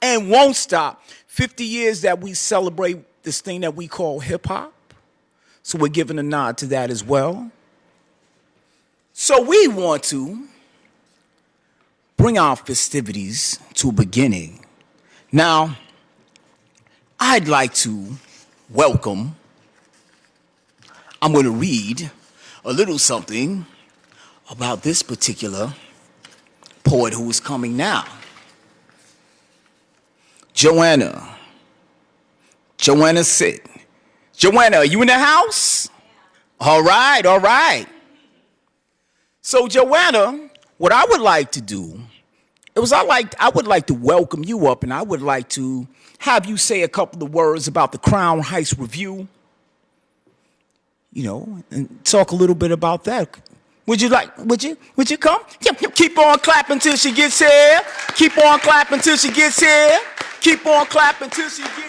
and won't stop. 50 years that we celebrate this thing that we call hip hop. So we're giving a nod to that as well. So we want to bring our festivities to a beginning. Now, I'd like to welcome, I'm going to read a little something about this particular poet who is coming now. Joanna Sit. Joanna, are you in the house? All right, all right. So Joanna, what I would like to do is I would like to welcome you up, and I would like to have you say a couple of words about the Crown Heights Review, you know, and talk a little bit about that. Would you come? Keep on clapping till she gets here. Keep on clapping till she gets here. Keep on clapping till she gets here.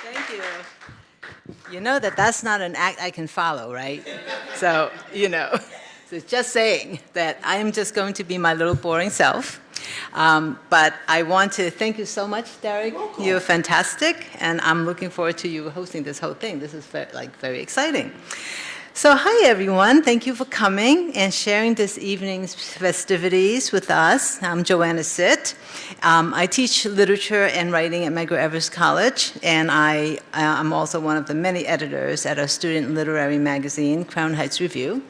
Thank you. You know that's not an act I can follow, right? So, so just saying that I am just going to be my little boring self. But I want to thank you so much, Derek. You're fantastic, and I'm looking forward to you hosting this whole thing. This is very exciting. So hi, everyone. Thank you for coming and sharing this evening's festivities with us. I'm Joanna Sit. I teach literature and writing at Medgar Evers College, and I am also one of the many editors at our student literary magazine, Crown Heights Review,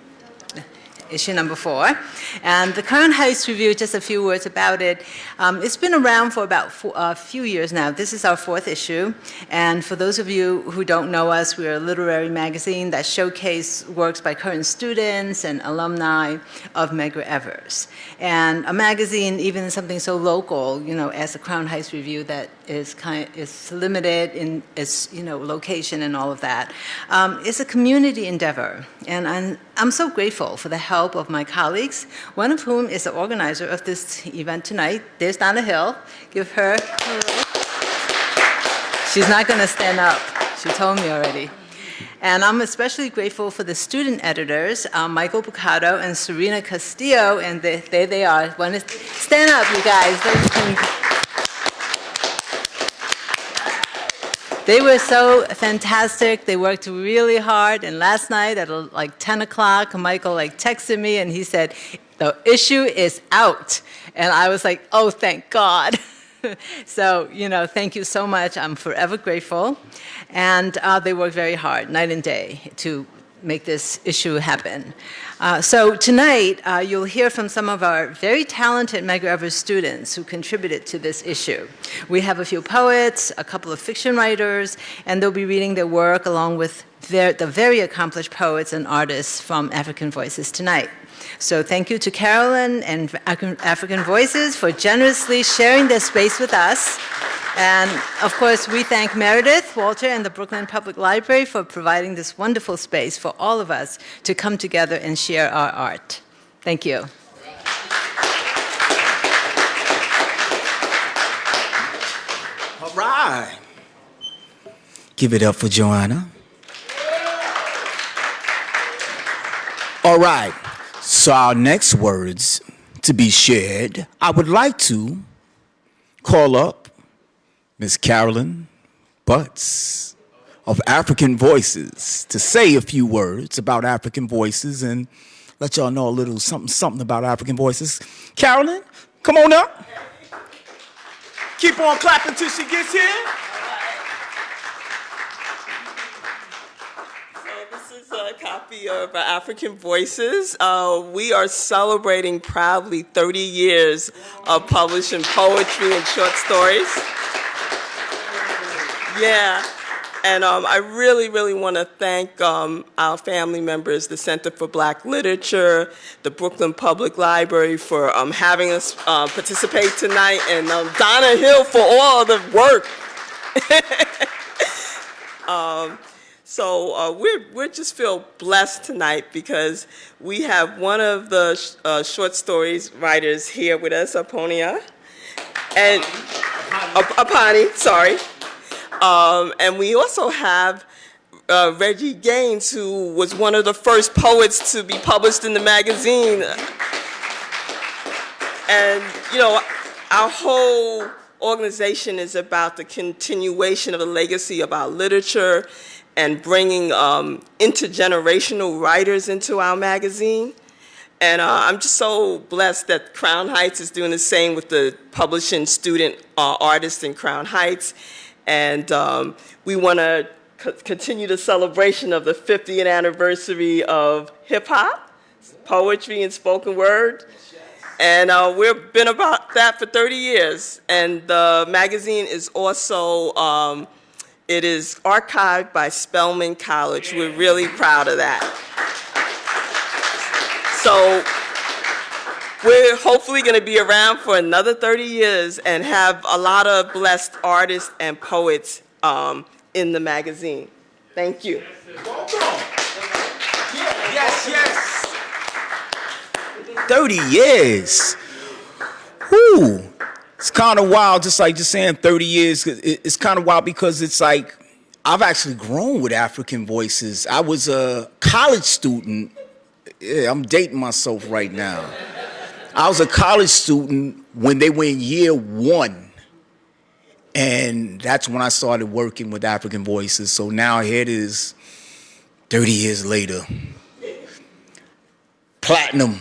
issue number 4. And the Crown Heights Review, just a few words about it. It's been around for about a few years now. This is our 4th issue. And for those of you who don't know us, we're a literary magazine that showcase works by current students and alumni of Medgar Evers. And a magazine, even something so local, as the Crown Heights Review, that is limited in its location and all of that. It's a community endeavor, and I'm so grateful for the help of my colleagues, one of whom is the organizer of this event tonight. There's Donna Hill. Give her. She's not going to stand up. She told me already. And I'm especially grateful for the student editors, Michael Bucato and Serena Castillo, and there they are. Stand up, you guys. They were so fantastic. They worked really hard. And last night at like 10 o'clock, Michael texted me and he said, the issue is out. And I was like, oh, thank God. So, thank you so much. I'm forever grateful. And they worked very hard, night and day, to make this issue happen. So tonight, you'll hear from some of our very talented Medgar Evers students who contributed to this issue. We have a few poets, a couple of fiction writers, and they'll be reading their work along with the very accomplished poets and artists from African Voices tonight. So thank you to Carolyn and African Voices for generously sharing their space with us. And of course, we thank Meredith, Walter, and the Brooklyn Public Library for providing this wonderful space for all of us to come together and share our art. Thank you. All right. Give it up for Joanna. All right. So our next words to be shared, I would like to call up Miss Carolyn Butts of African Voices to say a few words about African Voices and let y'all know a little something about African Voices. Carolyn, come on up. Keep on clapping till she gets here. A copy of African Voices. We are celebrating proudly 30 years of publishing poetry and short stories. Yeah, and I really want to thank our family members, the Center for Black Literature, the Brooklyn Public Library for having us participate tonight, and Donna Hill for all the work. So we just feel blessed tonight because we have one of the short stories writers here with us, Aponia, and Apani, sorry. And we also have Reggie Gaines, who was one of the first poets to be published in the magazine. And, our whole organization is about the continuation of the legacy of our literature and bringing intergenerational writers into our magazine. And I'm just so blessed that Crown Heights is doing the same with the publishing student artists in Crown Heights. And we want to continue the celebration of the 50th anniversary of hip hop, poetry, and spoken word. And we've been about that for 30 years. And the magazine is also, it is archived by Spelman College. We're really proud of that. So we're hopefully going to be around for another 30 years and have a lot of blessed artists and poets in the magazine. Thank you. Welcome. Yes, yes. 30 years. Whew. It's kind of wild, just saying 30 years. It's kind of wild because it's like I've actually grown with African Voices. I was a college student. Yeah, I'm dating myself right now. I was a college student when they were in year 1. And that's when I started working with African Voices. So now here it is, 30 years later. Platinum.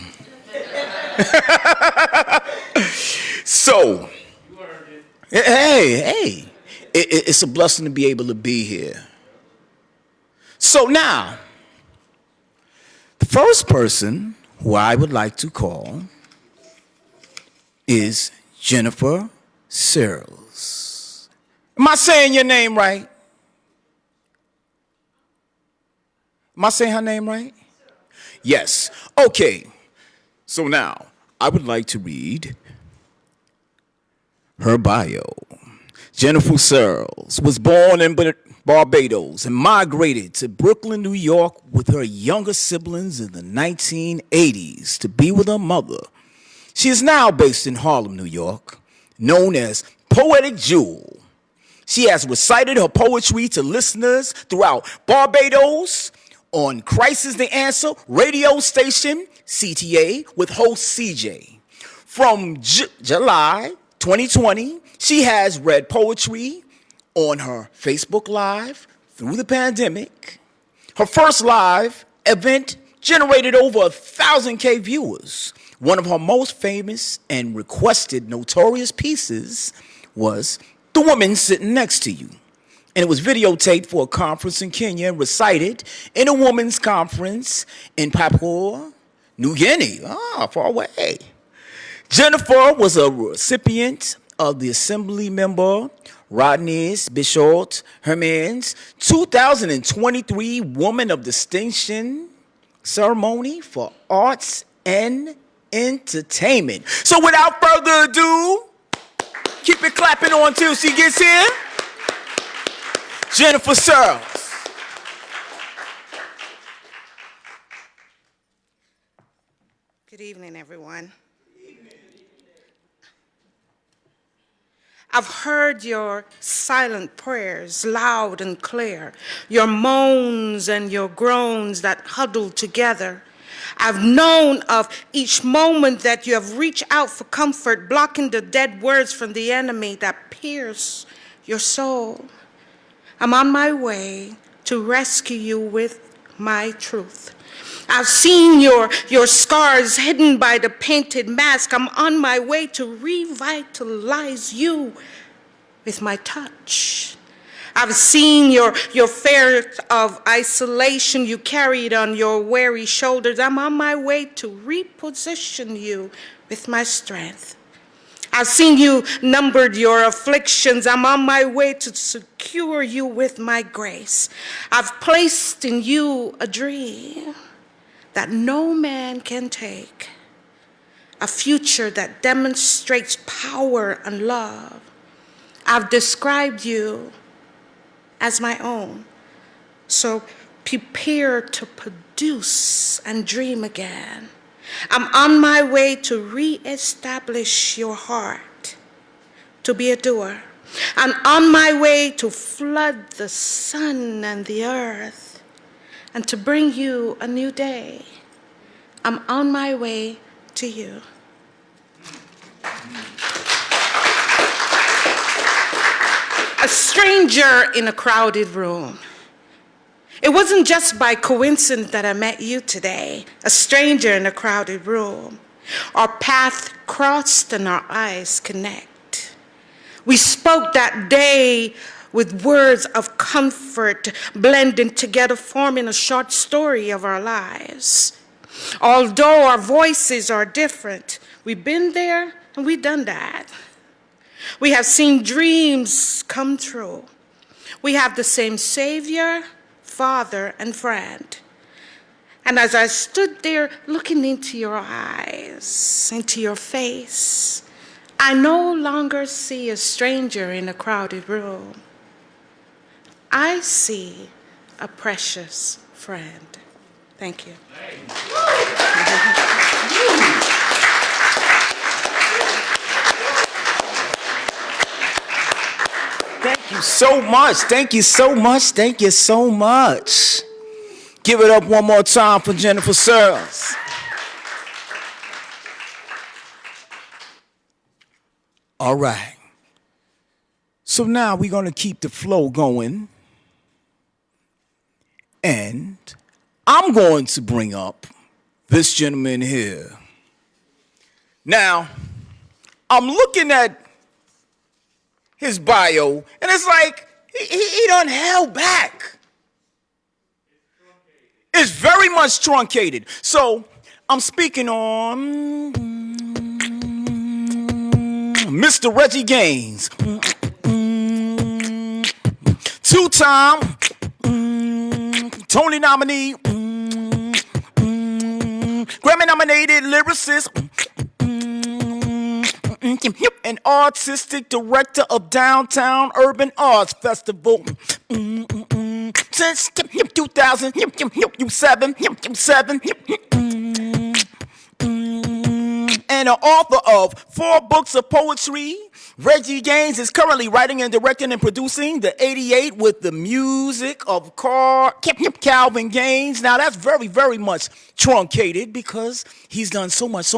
So, hey, it's a blessing to be able to be here. So now, the first person who I would like to call is Jennifer Searles. Am I saying your name right? Am I saying her name right? Yes. Okay. So now, I would like to read her bio. Jennifer Searles was born in Barbados and migrated to Brooklyn, New York with her younger siblings in the 1980s to be with her mother. She is now based in Harlem, New York, known as Poetic Jewel. She has recited her poetry to listeners throughout Barbados on Crisis the Answer radio station, CTA, with host CJ. From July 2020, she has read poetry on her Facebook Live through the pandemic. Her first live event generated over 1,000K viewers. One of her most famous and requested notorious pieces was The Woman Sitting Next to You. And it was videotaped for a conference in Kenya and recited in a women's conference in Papua New Guinea. Far away. Jennifer was a recipient of the Assembly Member Rodney Bishop Herman's 2023 Woman of Distinction Ceremony for Arts and Entertainment. So without further ado, keep it clapping on till she gets here. Jennifer Searles. Good evening, everyone. I've heard your silent prayers loud and clear, your moans and your groans that huddle together. I've known of each moment that you have reached out for comfort, blocking the dead words from the enemy that pierce your soul. I'm on my way to rescue you with my truth. I've seen your scars hidden by the painted mask. I'm on my way to revitalize you with my touch. I've seen your fear of isolation you carried on your weary shoulders. I'm on my way to reposition you with my strength. I've seen you numbered your afflictions. I'm on my way to secure you with my grace. I've placed in you a dream that no man can take, a future that demonstrates power and love. I've described you as my own, so prepare to produce and dream again. I'm on my way to reestablish your heart, to be a doer. I'm on my way to flood the sun and the earth and to bring you a new day. I'm on my way to you. A stranger in a crowded room. It wasn't just by coincidence that I met you today, a stranger in a crowded room. Our path crossed and our eyes connect. We spoke that day with words of comfort, blending together, forming a short story of our lives. Although our voices are different, we've been there and we've done that. We have seen dreams come true. We have the same Savior, Father, and friend. And as I stood there looking into your eyes, into your face, I no longer see a stranger in a crowded room. I see a precious friend. Thank you. Thank you so much. Thank you so much. Thank you so much. Give it up one more time for Jennifer Searles. All right. So now we're going to keep the flow going. And I'm going to bring up this gentleman here. Now, I'm looking at his bio, and it's like he done held back. It's very much truncated. So I'm speaking on Mr. Reggie Gaines, two-time Tony nominee, Grammy-nominated lyricist, and artistic director of Downtown Urban Arts Festival. Since 2007, and an author of 4 books of poetry. Reggie Gaines is currently writing and directing and producing the 88 with the music of Calvin Gaines. Now that's very, very much truncated because he's done so much.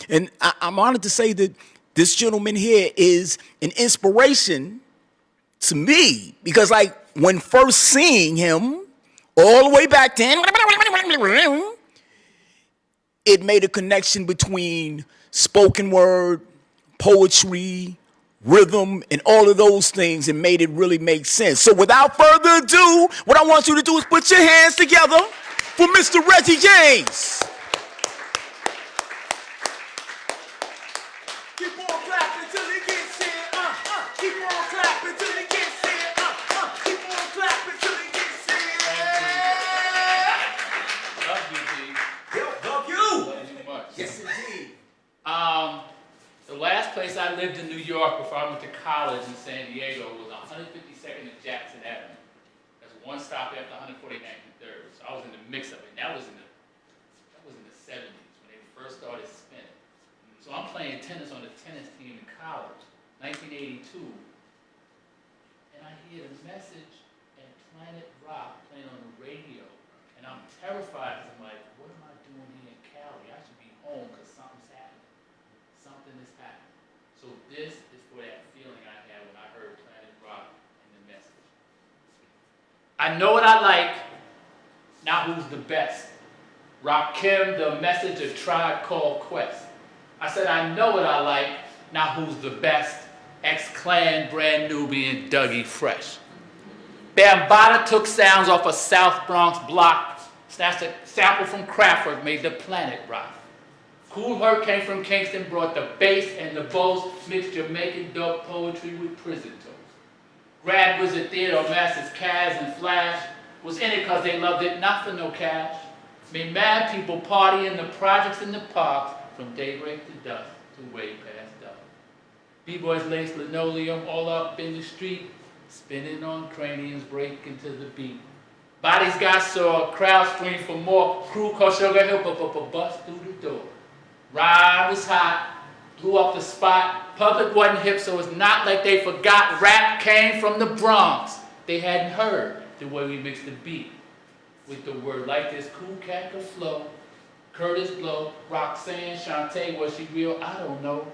And I'm honored to say that this gentleman here is an inspiration to me because, like, when first seeing him all the way back then, it made a connection between spoken word, poetry, rhythm, and all of those things, and made it really make sense. So without further ado, what I want you to do is put your hands together for Mr. Reggie Gaines. Keep on clapping till he gets here. Keep on clapping till he gets here. Keep on clapping till he gets here. Love you, G. Love you. Love you much. Yes, indeed. The last place I lived in New York before I went to college in San Diego was 152nd and Jackson Avenue. That's one stop after 149th and 3rd. So I was in the mix of it. That was in the 70s when they first started spinning. So I'm playing tennis on the tennis team in college, 1982, and I hear the message and Planet Rock playing on the radio, and I'm terrified because I'm like, what am I doing here in Cali? I should be home because something's happening. Something is happening. So this is for that feeling I had when I heard Planet Rock and the message. I know what I like, now who's the best? Rakim, the message, a Tribe Called Quest. I said, I know what I like, now who's the best? X-Clan, Brand Nubian, Dougie Fresh. Bambaataa took sounds off a South Bronx block, snatched a sample from Kraftwerk, made the Planet Rock. Kool Herc came from Kingston, brought the bass and the bows, mixed Jamaican dope poetry with prison toast. Grad Wizard Theodore Masters, Kaz and Flash was in it because they loved it, not for no cash. Made mad people party in the projects in the parks from daybreak to dusk to way past dusk. B-boys laced linoleum all up in the street, spinning on craniums, breaking to the beat. Bodies got sore, crowd screamed for more, crew called Sugar Hill, bust through the door. Ride was hot, blew up the spot. Public wasn't hip, so it's not like they forgot rap came from the Bronx. They hadn't heard the way we mixed the beat. With the word like this, Cool Cat could flow. Curtis Blow, Roxanne, Shantae, was she real? I don't know.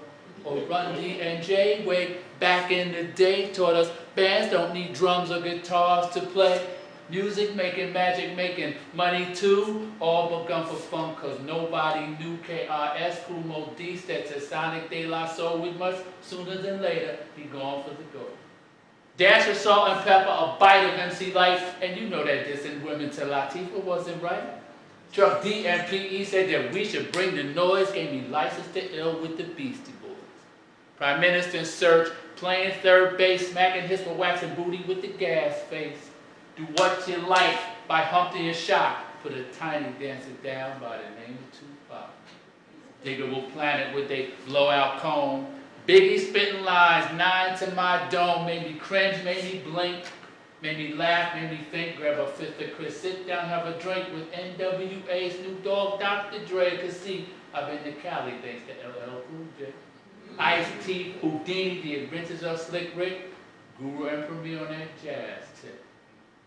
or Run D&J way back in the day taught us bands don't need drums or guitars to play. Music making, magic making, money too, all begun for fun cause nobody knew KRS, Kool Moe Dee, that to Sonic De La Soul with much sooner than later, he gone for the gold. Dash with salt and pepper, a bite of MC Light, and you know that dissing women to Latifah wasn't right. Chuck D and P.E. said that we should bring the noise, gave me license to ill with the Beastie Boys. Prime Minister in search, playing third base, smacking his for waxing booty with the gas face. Do What You Like by Humpty and Shock. Put a tiny dancer down by the name of Tupac. Diggable Planet with a blowout cone. Biggie spitting lines, 9 to my dome. Made me cringe, made me blink. Made me laugh, made me think. Grab a fifth of Chris, sit down, have a drink with NWA, Snoop Dogg, Dr. Dre. Cause see, I've been to Cali thanks to LL Cool J. Ice-T, Houdini, The Adventures of Slick Rick. Guru and Premier on that jazz tip.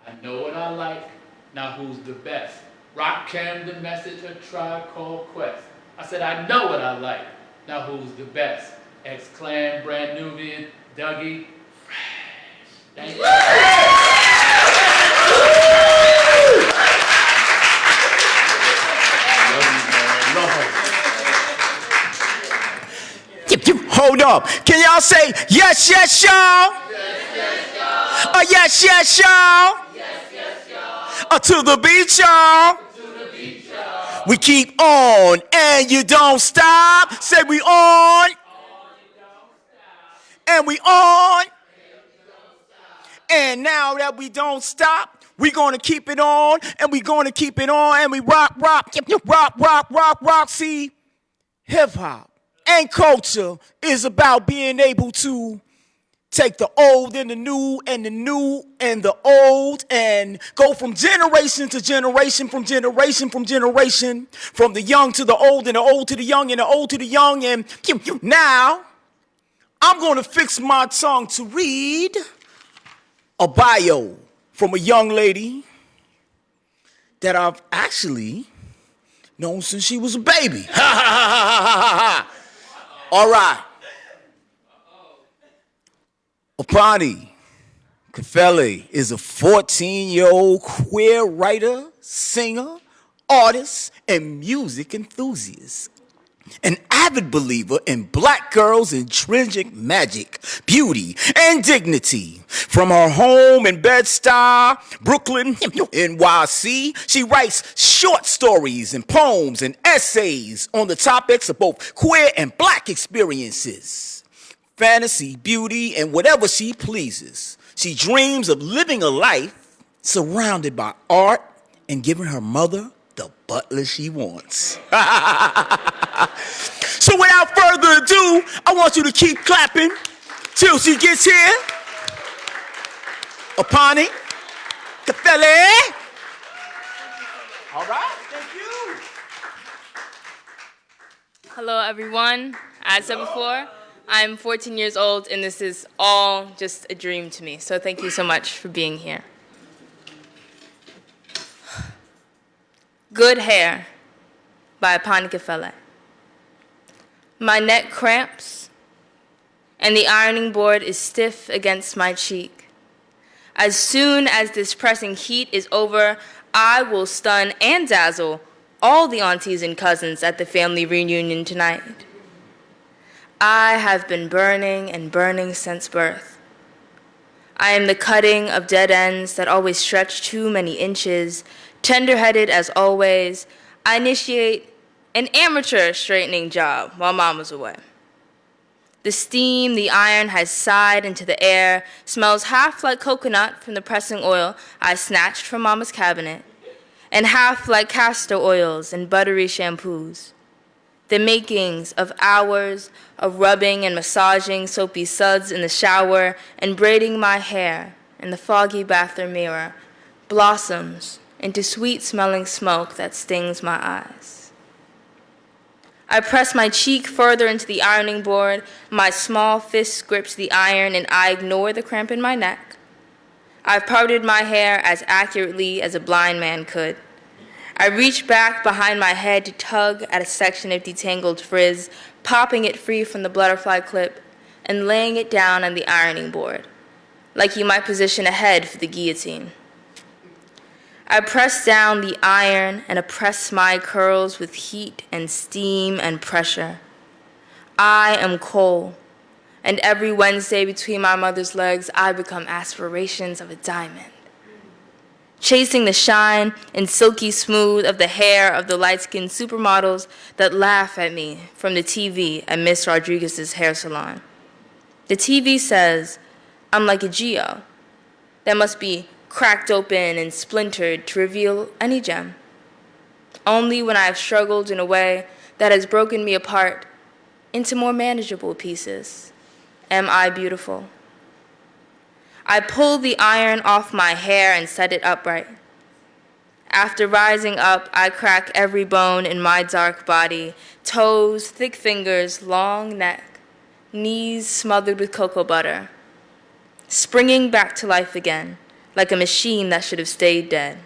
I know what I like, now who's the best? Rakim, The Message, a Tribe Called Quest. I said, I know what I like, now who's the best? X-Clan, Brand Nubian, Dougie, Fresh. Thank you. Hold up. Can y'all say yes, yes, y'all? Yes, yes, y'all. To the beach, y'all. We keep on and you don't stop. Say we on. And we on. And now that we don't stop, we gonna keep it on. And we gonna keep it on. And we rock, rock, rock, rock, rock, rock. See, hip hop and culture is about being able to take the old and the new and the new and the old and go from generation to generation, from generation, from the young to the old and the old to the young and the old to the young. And now I'm going to fix my tongue to read a bio from a young lady that I've actually known since she was a baby. Ha ha ha ha ha ha. All right. Apani Kafele is a 14-year-old queer writer, singer, artist, and music enthusiast. An avid believer in black girls' intrinsic magic, beauty, and dignity. From her home in Bed-Stuy, Brooklyn, NYC, she writes short stories and poems and essays on the topics of both queer and black experiences, fantasy, beauty, and whatever she pleases. She dreams of living a life surrounded by art and giving her mother the butler she wants. So without further ado, I want you to keep clapping till she gets here. Apani Kafele. All right, thank you. Hello, everyone. As said before, I'm 14 years old, and this is all just a dream to me. So thank you so much for being here. Good Hair by Apani Kafele. My neck cramps, and the ironing board is stiff against my cheek. As soon as this pressing heat is over, I will stun and dazzle all the aunties and cousins at the family reunion tonight. I have been burning and burning since birth. I am the cutting of dead ends that always stretch too many inches. Tender-headed as always, I initiate an amateur straightening job while Mom was away. The steam the iron has sighed into the air smells half like coconut from the pressing oil I snatched from Mama's cabinet, and half like castor oils and buttery shampoos. The makings of hours of rubbing and massaging soapy suds in the shower and braiding my hair in the foggy bathroom mirror blossoms into sweet-smelling smoke that stings my eyes. I press my cheek further into the ironing board, my small fist grips the iron, and I ignore the cramp in my neck. I've parted my hair as accurately as a blind man could. I reach back behind my head to tug at a section of detangled frizz, popping it free from the butterfly clip and laying it down on the ironing board, like you might position a head for the guillotine. I press down the iron and oppress my curls with heat and steam and pressure. I am coal, and every Wednesday between my mother's legs, I become aspirations of a diamond, chasing the shine and silky smooth of the hair of the light-skinned supermodels that laugh at me from the TV at Miss Rodriguez's hair salon. The TV says I'm like a geo that must be cracked open and splintered to reveal any gem. Only when I have struggled in a way that has broken me apart into more manageable pieces am I beautiful. I pull the iron off my hair and set it upright. After rising up, I crack every bone in my dark body, toes, thick fingers, long neck, knees smothered with cocoa butter, springing back to life again, like a machine that should have stayed dead.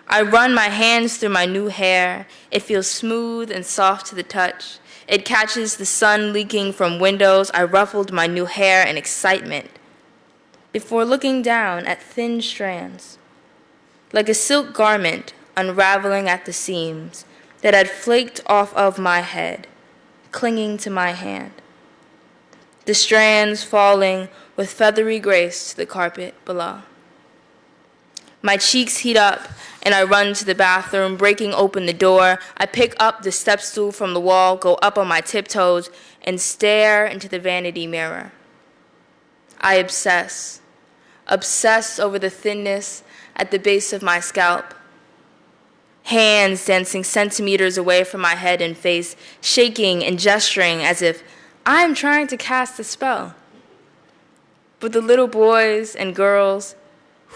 I run my hands through my new hair. It feels smooth and soft to the touch. It catches the sun leaking from windows. I ruffled my new hair in excitement before looking down at thin strands, like a silk garment unraveling at the seams that had flaked off of my head, clinging to my hand. The strands falling with feathery grace to the carpet below. My cheeks heat up, and I run to the bathroom, breaking open the door. I pick up the step stool from the wall, go up on my tiptoes, and stare into the vanity mirror. I obsess over the thinness at the base of my scalp, hands dancing centimeters away from my head and face, shaking and gesturing as if I'm trying to cast a spell. But the little boys and girls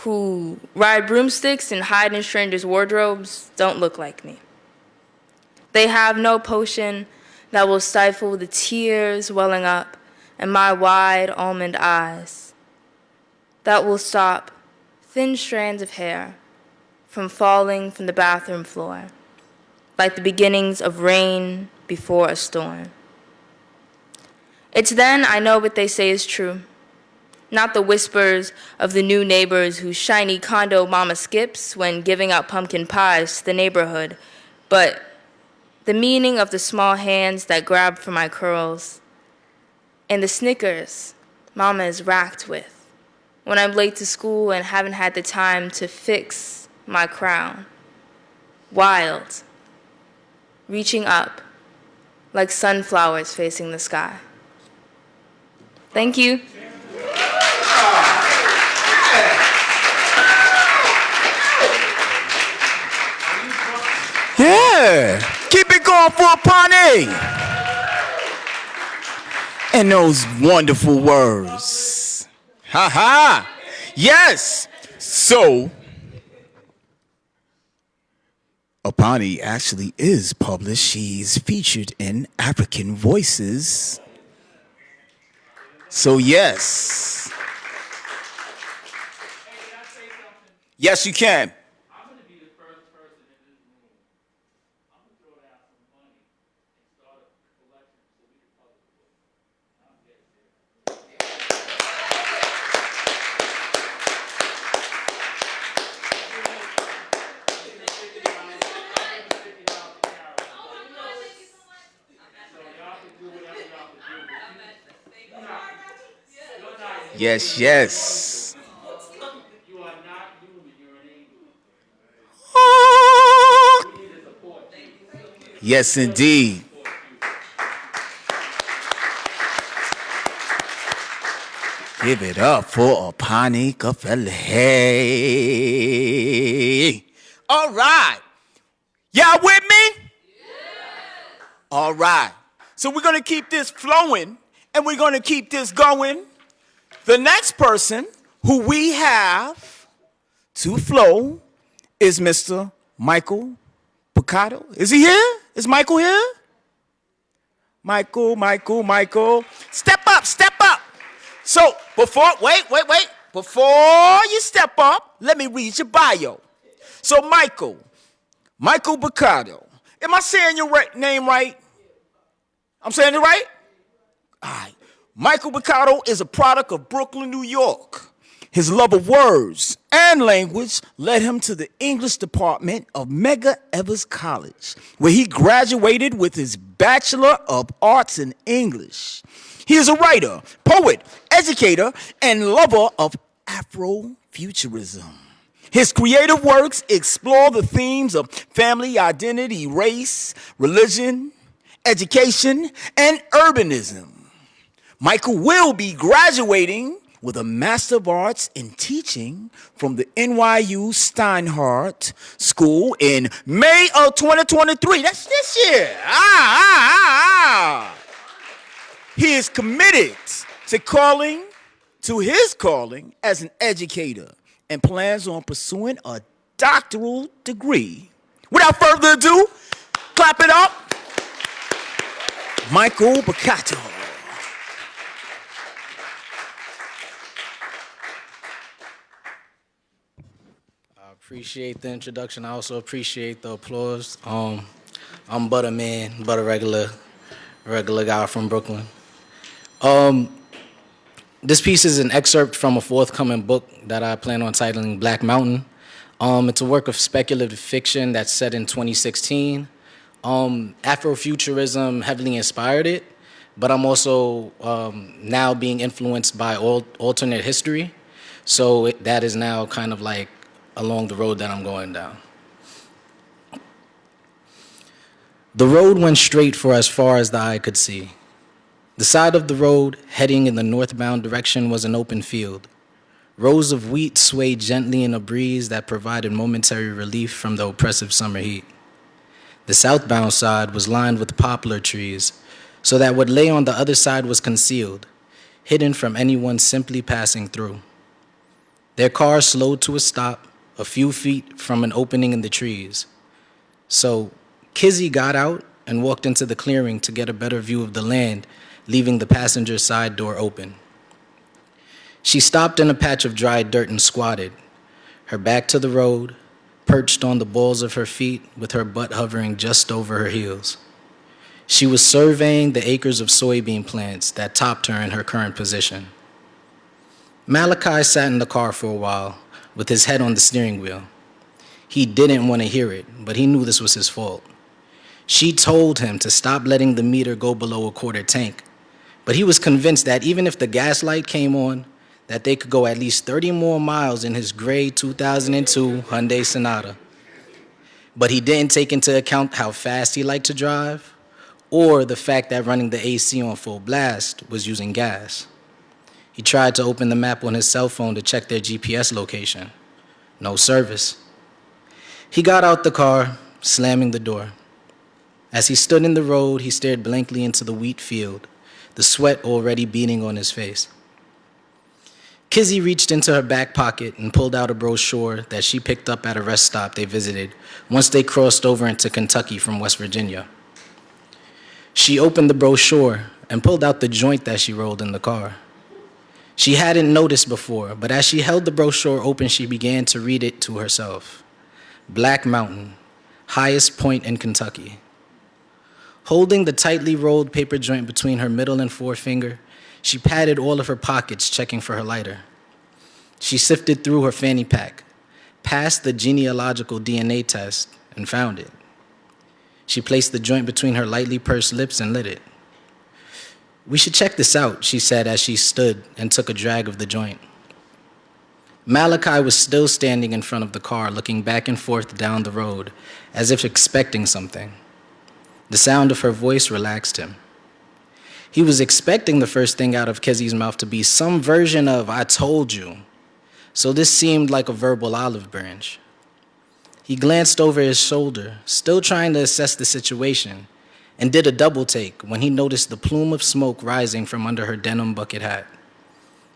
who ride broomsticks and hide in strangers' wardrobes don't look like me. They have no potion that will stifle the tears welling up in my wide almond eyes, that will stop thin strands of hair from falling from the bathroom floor, like the beginnings of rain before a storm. It's then I know what they say is true. Not the whispers of the new neighbors whose shiny condo mama skips when giving out pumpkin pies to the neighborhood, but the meaning of the small hands that grab for my curls and the Snickers mama is racked with when I'm late to school and haven't had the time to fix my crown. Wild, reaching up like sunflowers facing the sky. Thank you. Yeah, keep it going for Apani. And those wonderful words. Ha ha. Yes. So, Apani actually is published. She's featured in African Voices. So, yes. Yes, you can. I'm going to be the first person in this room. I'm going to throw down some money and start a collection so we can publish the book. I'm dead serious. Yes, yes. You are not human, you're an angel. Oh, We need to support you. yes, indeed. Give it up for Apani Kafele. All right. Y'all with me? All right. So we're going to keep this flowing, and we're going to keep this going. The next person who we have to flow is Mr. Michael Picado. Is he here? Is Michael here? Michael. Step up. So wait. Before you step up, let me read your bio. So Michael, Michael Boccato. Am I saying your name right? I'm saying it right? All right. Michael Boccato is a product of Brooklyn, New York. His love of words and language led him to the English department of Medgar Evers College, where he graduated with his Bachelor of Arts in English. He is a writer, poet, educator, and lover of Afrofuturism. His creative works explore the themes of family, identity, race, religion, education, and urbanism. Michael will be graduating with a Master of Arts in Teaching from the NYU Steinhardt School in May of 2023. That's this year. He is committed to his calling as an educator and plans on pursuing a doctoral degree. Without further ado, clap it up. Michael Boccato. I appreciate the introduction. I also appreciate the applause. I'm but a man, but a regular guy from Brooklyn. This piece is an excerpt from a forthcoming book that I plan on titling Black Mountain. It's a work of speculative fiction that's set in 2016. Afrofuturism heavily inspired it, but I'm also now being influenced by alternate history. So that is now kind of like along the road that I'm going down. The road went straight for as far as the eye could see. The side of the road heading in the northbound direction was an open field. Rows of wheat swayed gently in a breeze that provided momentary relief from the oppressive summer heat. The southbound side was lined with poplar trees, so that what lay on the other side was concealed, hidden from anyone simply passing through. Their car slowed to a stop a few feet from an opening in the trees. So Kizzy got out and walked into the clearing to get a better view of the land, leaving the passenger side door open. She stopped in a patch of dry dirt and squatted, her back to the road, perched on the balls of her feet with her butt hovering just over her heels. She was surveying the acres of soybean plants that topped her in her current position. Malachi sat in the car for a while, with his head on the steering wheel. He didn't want to hear it, but he knew this was his fault. She told him to stop letting the meter go below a quarter tank, but he was convinced that even if the gas light came on, that they could go at least 30 more miles in his gray 2002 Hyundai Sonata. But he didn't take into account how fast he liked to drive, or the fact that running the AC on full blast was using gas. He tried to open the map on his cell phone to check their GPS location. No service. He got out the car, slamming the door. As he stood in the road, he stared blankly into the wheat field, the sweat already beading on his face. Kizzy reached into her back pocket and pulled out a brochure that she picked up at a rest stop they visited once they crossed over into Kentucky from West Virginia. She opened the brochure and pulled out the joint that she rolled in the car. She hadn't noticed before, but as she held the brochure open, she began to read it to herself. Black Mountain, highest point in Kentucky. Holding the tightly rolled paper joint between her middle and forefinger, she patted all of her pockets, checking for her lighter. She sifted through her fanny pack, passed the genealogical DNA test, and found it. She placed the joint between her lightly pursed lips and lit it. "We should check this out," she said as she stood and took a drag of the joint. Malachi was still standing in front of the car, looking back and forth down the road, as if expecting something. The sound of her voice relaxed him. He was expecting the first thing out of Kizzy's mouth to be some version of, "I told you," so this seemed like a verbal olive branch. He glanced over his shoulder, still trying to assess the situation, and did a double take when he noticed the plume of smoke rising from under her denim bucket hat.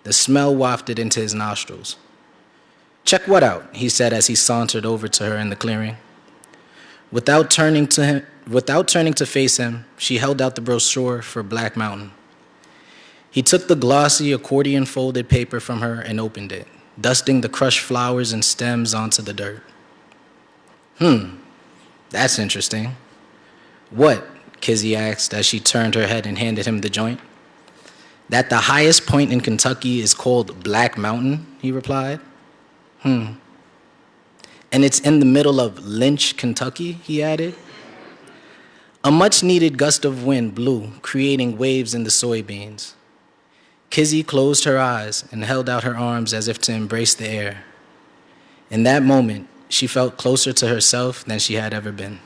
The smell wafted into his nostrils. "Check what out?" he said as he sauntered over to her in the clearing. Without turning to face him, she held out the brochure for Black Mountain. He took the glossy accordion-folded paper from her and opened it, dusting the crushed flowers and stems onto the dirt. That's interesting. What? Kizzy asked as she turned her head and handed him the joint. That the highest point in Kentucky is called Black Mountain, he replied. And it's in the middle of Lynch, Kentucky, he added. A much-needed gust of wind blew, creating waves in the soybeans. Kizzy closed her eyes and held out her arms as if to embrace the air. In that moment, she felt closer to herself than she had ever been.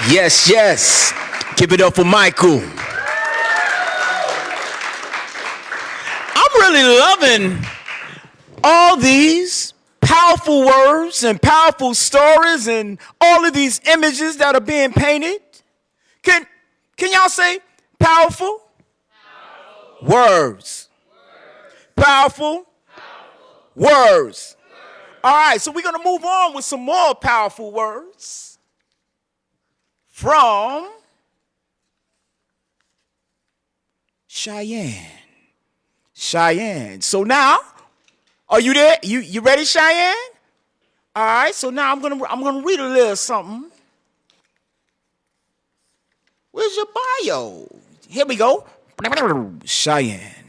Yes, yes. Give it up for Michael. I'm really loving all these powerful words and powerful stories and all of these images that are being painted. Can y'all say powerful? Words. Powerful? Words. All right, so we're going to move on with some more powerful words from Cheyenne. Cheyenne. So now, are you there? You ready, Cheyenne? All right, so now I'm gonna read a little something. Where's your bio? Here we go. Cheyenne,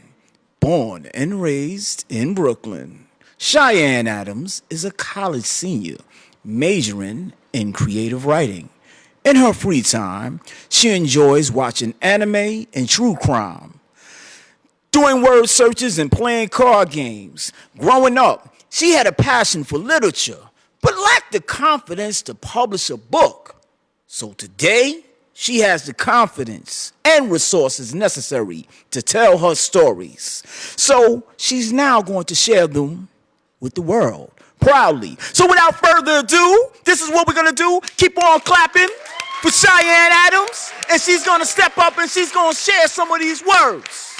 born and raised in Brooklyn. Cheyenne Adams is a college senior majoring in creative writing. In her free time, she enjoys watching anime and true crime, doing word searches and playing card games. Growing up, she had a passion for literature, but lacked the confidence to publish a book. So today, she has the confidence and resources necessary to tell her stories. So she's now going to share them with the world proudly. So without further ado, this is what we're going to do. Keep on clapping for Cheyenne Adams, and she's going to step up and she's going to share some of these words.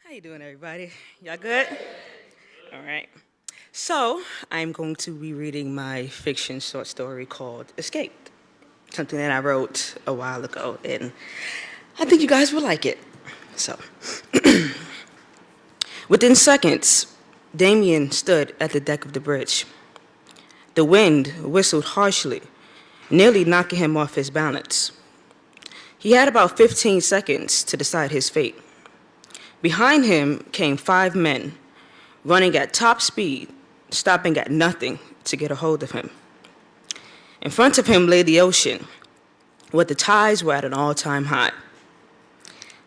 How you doing, everybody? Y'all good? All right. So I'm going to be reading my fiction short story called Escaped, something that I wrote a while ago, and I think you guys will like it. So, within seconds, Damien stood at the deck of the bridge. The wind whistled harshly, nearly knocking him off his balance. He had about 15 seconds to decide his fate. Behind him came 5 men, running at top speed, stopping at nothing to get a hold of him. In front of him lay the ocean, where the tides were at an all-time high.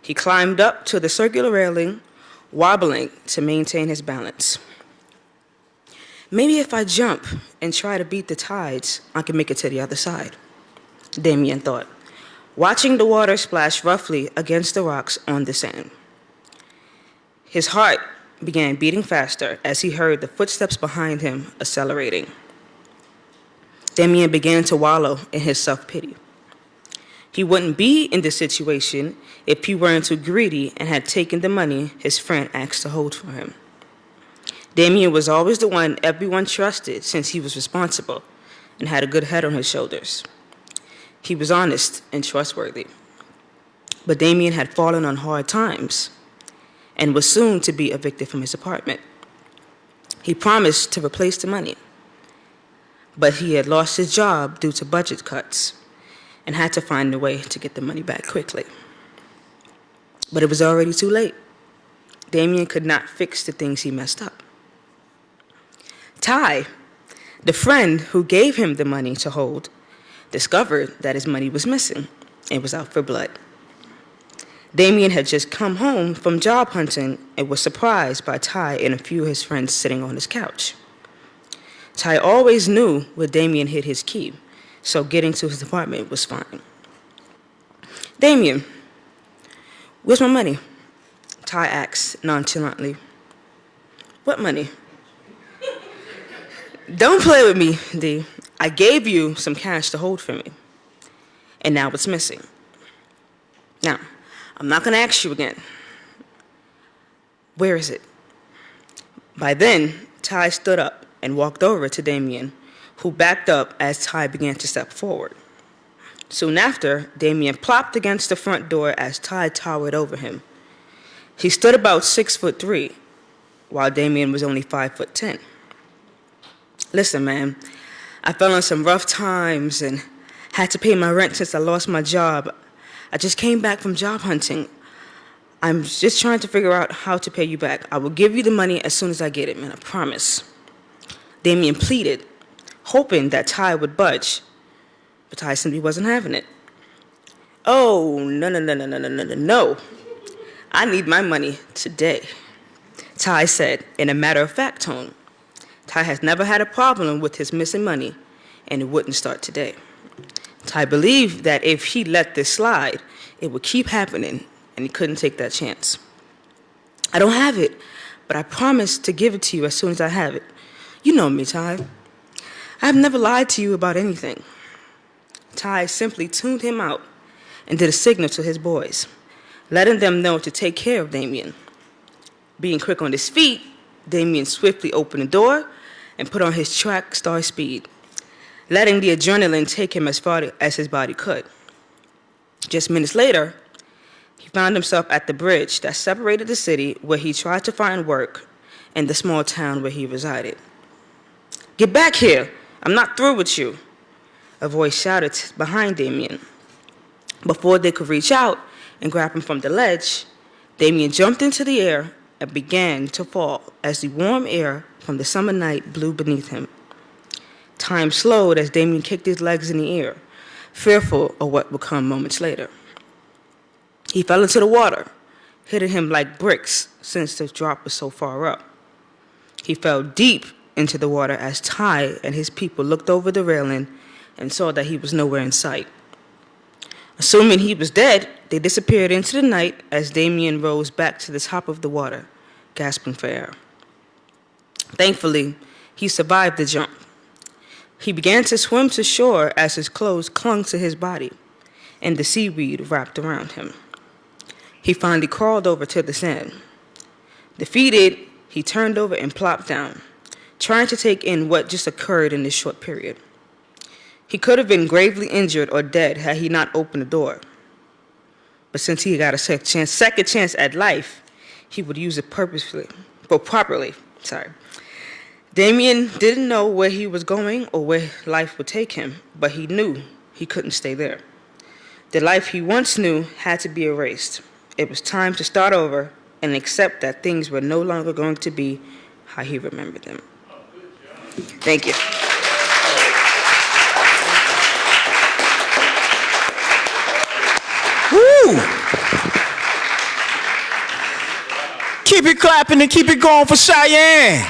He climbed up to the circular railing, wobbling to maintain his balance. Maybe if I jump and try to beat the tides, I can make it to the other side, Damien thought, watching the water splash roughly against the rocks on the sand. His heart began beating faster as he heard the footsteps behind him accelerating. Damien began to wallow in his self-pity. He wouldn't be in this situation if he weren't too greedy and had taken the money his friend asked to hold for him. Damien was always the one everyone trusted since he was responsible and had a good head on his shoulders. He was honest and trustworthy. But Damien had fallen on hard times and was soon to be evicted from his apartment. He promised to replace the money, but he had lost his job due to budget cuts and had to find a way to get the money back quickly. But it was already too late. Damien could not fix the things he messed up. Ty, the friend who gave him the money to hold, discovered that his money was missing and was out for blood. Damien had just come home from job hunting and was surprised by Ty and a few of his friends sitting on his couch. Ty always knew where Damien hid his key, so getting to his apartment was fine. Damien, where's my money? Ty asked nonchalantly. What money? Don't play with me, D. I gave you some cash to hold for me, and now it's missing. Now, I'm not going to ask you again. Where is it? By then, Ty stood up and walked over to Damien, who backed up as Ty began to step forward. Soon after, Damien plopped against the front door as Ty towered over him. He stood about 6'3", while Damien was only 5'10". Listen, man, I fell in some rough times and had to pay my rent since I lost my job. I just came back from job hunting. I'm just trying to figure out how to pay you back. I will give you the money as soon as I get it, man, I promise. Damien pleaded, hoping that Ty would budge, but Ty simply wasn't having it. Oh, no. I need my money today, Ty said in a matter-of-fact tone. Ty has never had a problem with his missing money, and it wouldn't start today. Ty believed that if he let this slide, it would keep happening, and he couldn't take that chance. I don't have it, but I promise to give it to you as soon as I have it. You know me, Ty. I've never lied to you about anything. Ty simply tuned him out and did a signal to his boys, letting them know to take care of Damien. Being quick on his feet, Damien swiftly opened the door and put on his track star speed, letting the adrenaline take him as far as his body could. Just minutes later, he found himself at the bridge that separated the city where he tried to find work and the small town where he resided. "Get back here! I'm not through with you," a voice shouted behind Damien. Before they could reach out and grab him from the ledge, Damien jumped into the air and began to fall as the warm air from the summer night blew beneath him. Time slowed as Damien kicked his legs in the air, fearful of what would come moments later. He fell into the water, hitting him like bricks since the drop was so far up. He fell deep into the water as Ty and his people looked over the railing and saw that he was nowhere in sight. Assuming he was dead, they disappeared into the night as Damien rose back to the top of the water, gasping for air. Thankfully, he survived the jump. He began to swim to shore as his clothes clung to his body and the seaweed wrapped around him. He finally crawled over to the sand. Defeated, he turned over and plopped down, trying to take in what just occurred in this short period. He could have been gravely injured or dead had he not opened the door. But since he got a second chance at life, he would use it properly. Damien didn't know where he was going or where life would take him, but he knew he couldn't stay there. The life he once knew had to be erased. It was time to start over and accept that things were no longer going to be how he remembered them. Thank you. Woo! Keep it clapping and keep it going for Cheyenne.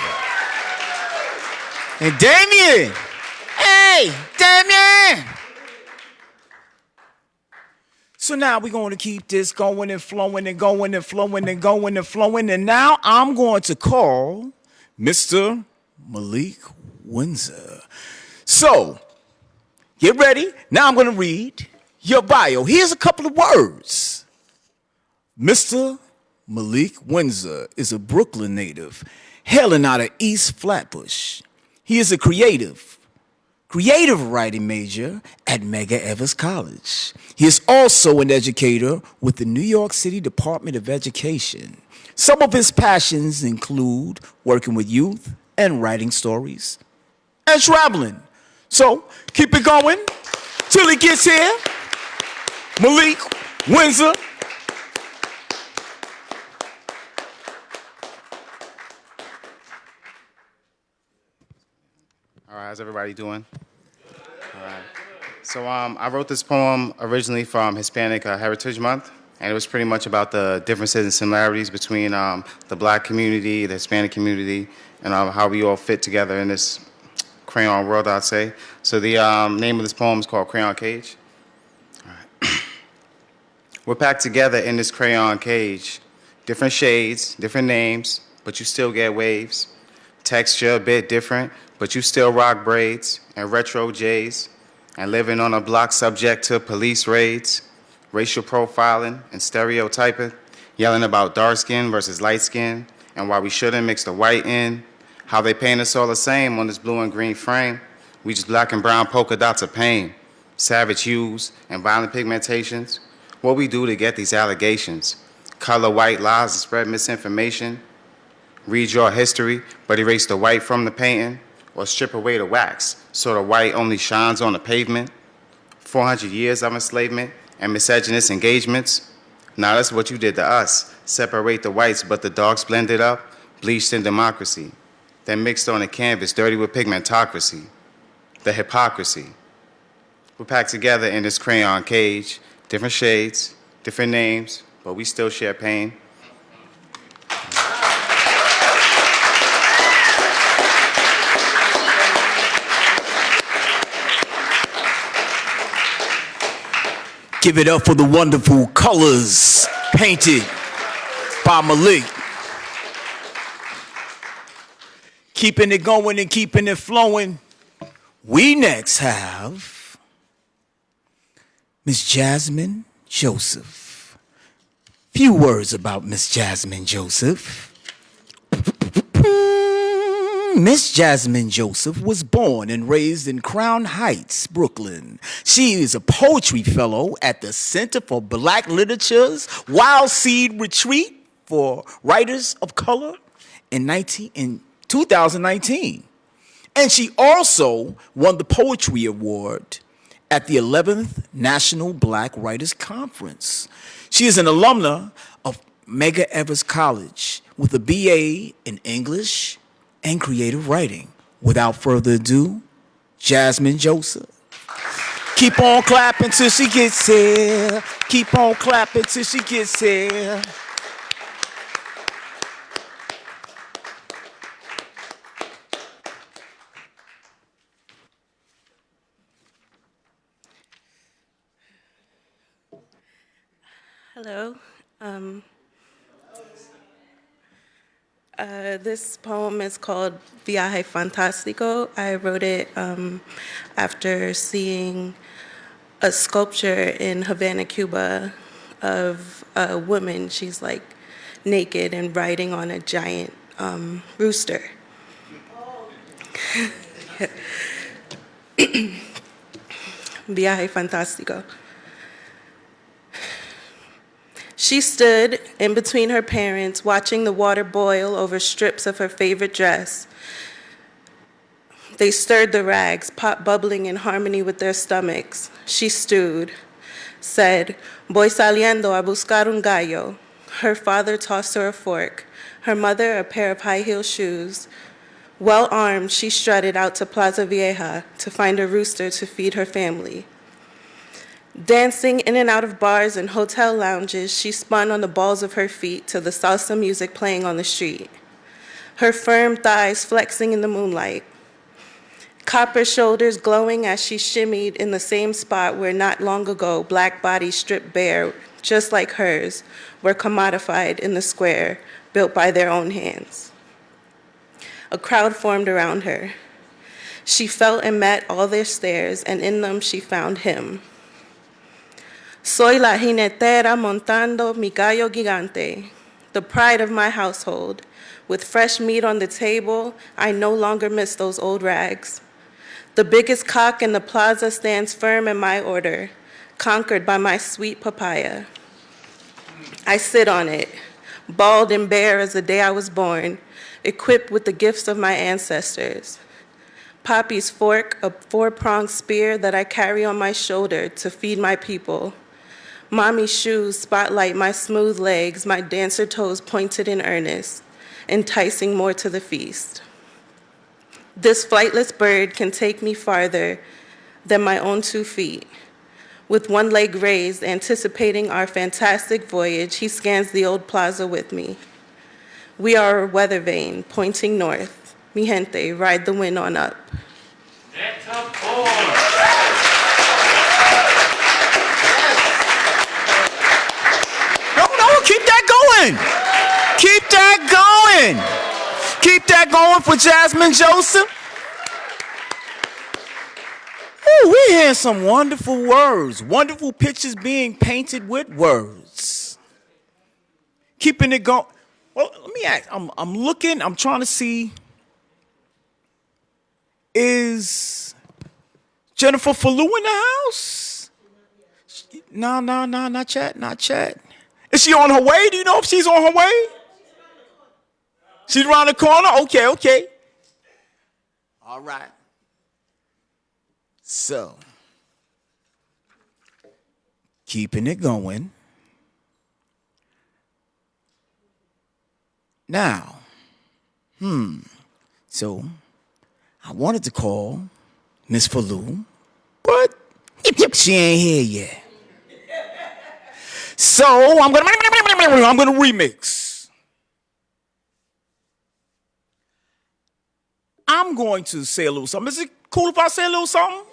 And Damien. Hey, Damien. So now we're going to keep this going and flowing and going and flowing and going and flowing. And now I'm going to call Mr. Malik Windsor. So, get ready. Now I'm going to read your bio. Here's a couple of words. Mr. Malik Windsor is a Brooklyn native, hailing out of East Flatbush. He is a creative writing major at Medgar Evers College. He is also an educator with the New York City Department of Education. Some of his passions include working with youth and writing stories and traveling. So keep it going till he gets here. Malik Windsor. All right, how's everybody doing? All right. So I wrote this poem originally from Hispanic Heritage Month, and it was pretty much about the differences and similarities between the Black community, the Hispanic community, and how we all fit together in this crayon world, I'd say. So the name of this poem is called Crayon Cage. All right. We're packed together in this crayon cage, different shades, different names, but you still get waves. Texture a bit different, but you still rock braids and retro J's, and living on a block subject to police raids, racial profiling and stereotyping, yelling about dark skin versus light skin, and why we shouldn't mix the white in. How they paint us all the same on this blue and green frame. We just black and brown polka dots of pain, savage hues and violent pigmentations. What we do to get these allegations. Color white lies and spread misinformation. Redraw history, but erase the white from the painting, or strip away the wax so the white only shines on the pavement. 400 years of enslavement and misogynist engagements. Now that's what you did to us. Separate the whites, but the darks blended up, bleached in democracy. Then mixed on a canvas, dirty with pigmentocracy. The hypocrisy. We're packed together in this crayon cage, different shades, different names, but we still share pain. Give it up for the wonderful colors painted by Malik. Keeping it going and keeping it flowing. We next have Miss Jasmine Joseph. Few words about Miss Jasmine Joseph. Miss Jasmine Joseph was born and raised in Crown Heights, Brooklyn. She is a poetry fellow at the Center for Black Literature's Wild Seed Retreat for Writers of Color in 2019. And she also won the Poetry Award at the 11th National Black Writers Conference. She is an alumna of Medgar Evers College with a BA in English and creative writing. Without further ado, Jasmine Joseph. Keep on clapping till she gets here. Keep on clapping till she gets here. Hello. This poem is called Viaje Fantástico. I wrote it after seeing a sculpture in Havana, Cuba of a woman. She's like naked and riding on a giant rooster. Viaje Fantástico. She stood in between her parents, watching the water boil over strips of her favorite dress. They stirred the rags, pot bubbling in harmony with their stomachs. She stewed, said, "Voy saliendo a buscar un gallo." Her father tossed her a fork, her mother a pair of high-heel shoes. Well armed, she strutted out to Plaza Vieja to find a rooster to feed her family. Dancing in and out of bars and hotel lounges, she spun on the balls of her feet to the salsa music playing on the street, her firm thighs flexing in the moonlight, copper shoulders glowing as she shimmied in the same spot where not long ago black bodies stripped bare, just like hers, were commodified in the square built by their own hands. A crowd formed around her. She felt and met all their stares, and in them she found him. Soy la jinetera montando mi gallo gigante, the pride of my household. With fresh meat on the table, I no longer miss those old rags. The biggest cock in the plaza stands firm in my order, conquered by my sweet papaya. I sit on it, bald and bare as the day I was born, equipped with the gifts of my ancestors. Poppy's fork, a four-pronged spear that I carry on my shoulder to feed my people. Mommy's shoes spotlight my smooth legs, my dancer toes pointed in earnest, enticing more to the feast. This flightless bird can take me farther than my own 2 feet. With one leg raised, anticipating our fantastic voyage, he scans the old plaza with me. We are a weather vane pointing north. Mi gente, ride the wind on up. Keep that going. Keep that going. Keep that going for Jasmine Joseph. Ooh, we hear some wonderful words, wonderful pictures being painted with words. Keeping it going. Well, let me ask. I'm looking. I'm trying to see. Is Jennifer Falou in the house? No, not yet, not yet. Is she on her way? Do you know if she's on her way? She's around the corner? Okay. All right. So, keeping it going. Now, so I wanted to call Miss Falou, but she ain't here yet. So I'm gonna remix. I'm going to say a little something. Is it cool if I say a little something?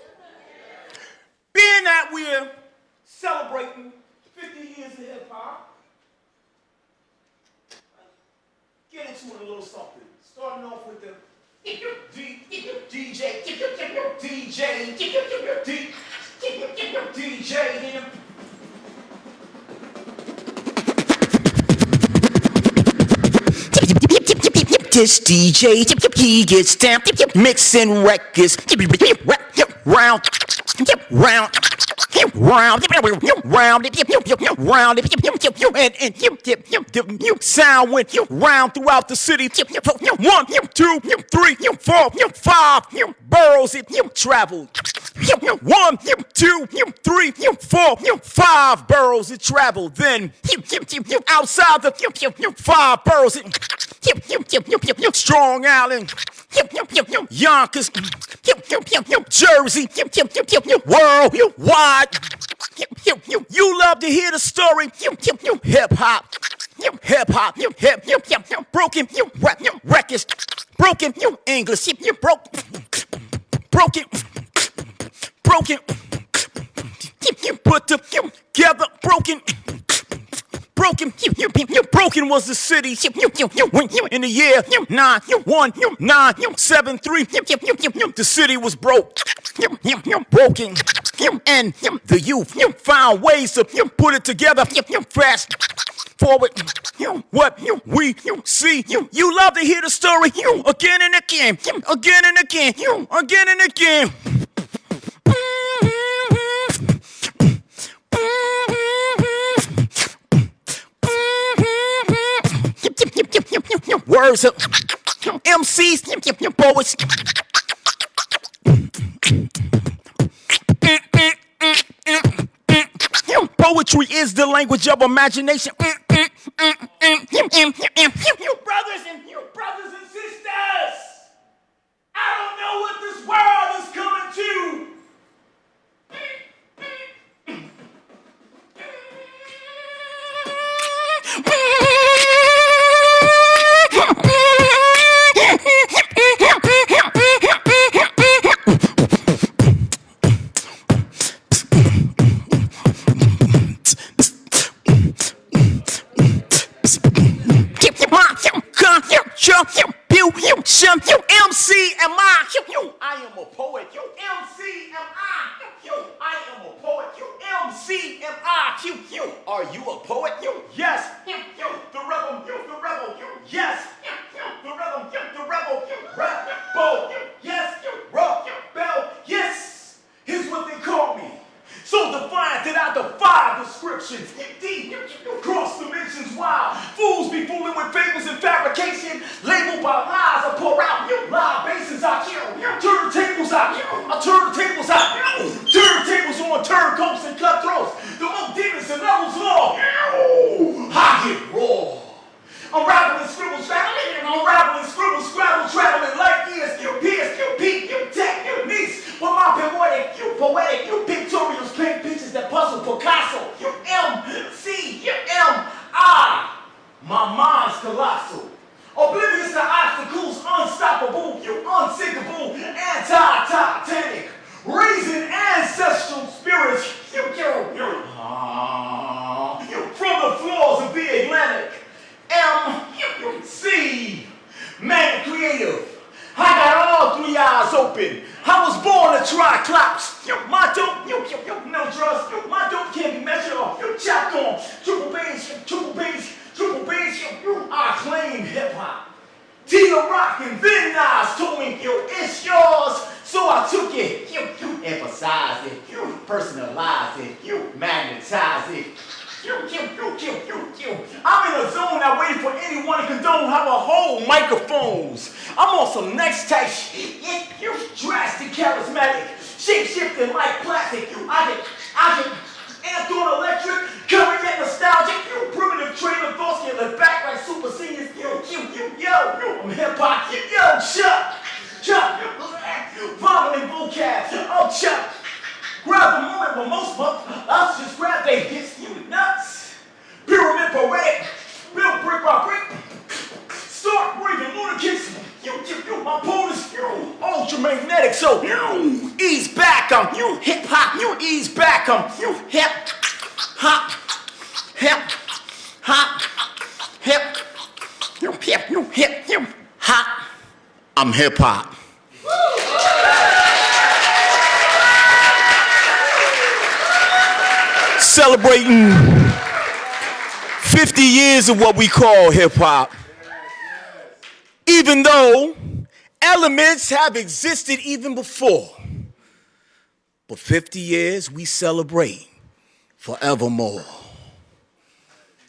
Being that we're celebrating 50 years of hip hop, get into it a little something. Starting off with the DJ. This DJ, he gets down, mixing records, round, round, and sound went round throughout the city. 1, 2, 3, 4, 5 boroughs it traveled. 1, 2, 3, 4, 5 boroughs it traveled. Then outside the 5 boroughs it Strong Island, Yonkers, Jersey, worldwide. You love to hear the story. Hip hop, broken records, broken English, broken, put together, broken. Broken was the city in the year 91973. The city was broken, and the youth found ways to put it together. Fast forward, what we see. You love to hear the story again and again, again and again, again and again. Words of MCs, poets. Poetry is the language of imagination. You brothers and sisters, I don't know what this world is coming to. MC am I am a poet. MC am I am a poet. MC am I. Are you a poet? Yes. The rebel. Yes. The rebel. Rebel. Yes. Rebel. Yes. Here's what they call me. So defiant that I defy descriptions. Deep, cross dimensions wild. Fools be fooling with fables and fabrication. Labeled by lies, I pour out. Lie bases, I kill. Turntables, I turn tables out. Turntables on turncoats and cutthroats. The more demons and levels law. I get raw. Unraveling scribbles, unraveling scribbles, scrabble, traveling light years. Pierce, peak, techniques. With my poetic, pictorials, paint pictures that puzzle Picasso. MC, my mind's colossal. Oblivious to obstacles, unstoppable, unsinkable, anti-titanic, raising ancestral spirits from the floors of the Atlantic. MC, man creative. I got all 3 eyes open. I was born to try clouds. My dope, no trust. My dope can't be measured off. Chopped on triple bass. I claim to rock, and then Nas told me, it's yours. So I took it, emphasized it, personalized it, magnetized it. I'm in a zone now waiting for anyone to condone how I hold microphones. I'm on some next type shit. Drastic, charismatic, shape-shifting like plastic. I can amped on electric, current yet nostalgic. Primitive train of thoughts get left back like super seniors. I'm hip-hop. Chuck, vomiting vocab. Oh, Chuck. Grab the moment when most us just grab they hits you nuts. Pyramid poetic, build brick by brick. Start breathing lunatics. My bonus, ultramagnetic. So ease back, hip hop. Ease back, hip hop, hip hop, hip hop. I'm hip hop. Celebrating 50 years of what we call hip hop. Even though elements have existed even before. But 50 years we celebrate forevermore.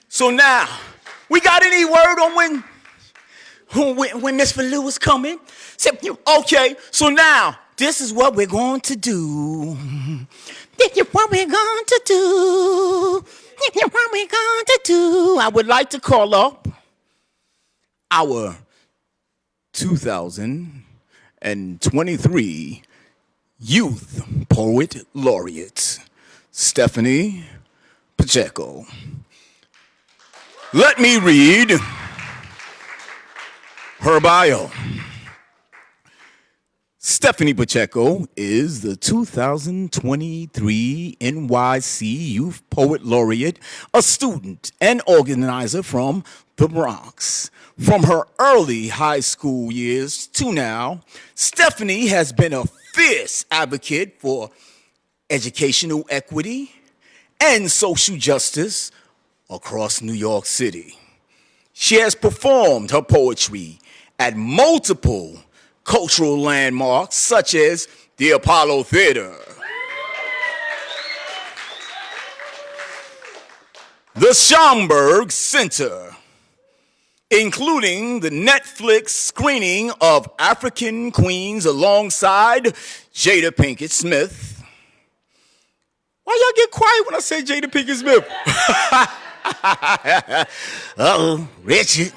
So now, we got any word on when Miss Falou is coming? Okay, so now, this is what we're going to do. This is what we're going to do. This is what we're going to do. I would like to call up our 2023 Youth Poet Laureate, Stephanie Pacheco. Let me read her bio. Stephanie Pacheco is the 2023 NYC Youth Poet Laureate, a student and organizer from the Bronx. From her early high school years to now, Stephanie has been a fierce advocate for educational equity and social justice across New York City. She has performed her poetry at multiple cultural landmarks such as the Apollo Theater, the Schomburg Center, including the Netflix screening of African Queens alongside Jada Pinkett Smith. Why y'all get quiet when I say Jada Pinkett Smith? Uh-oh, Richard.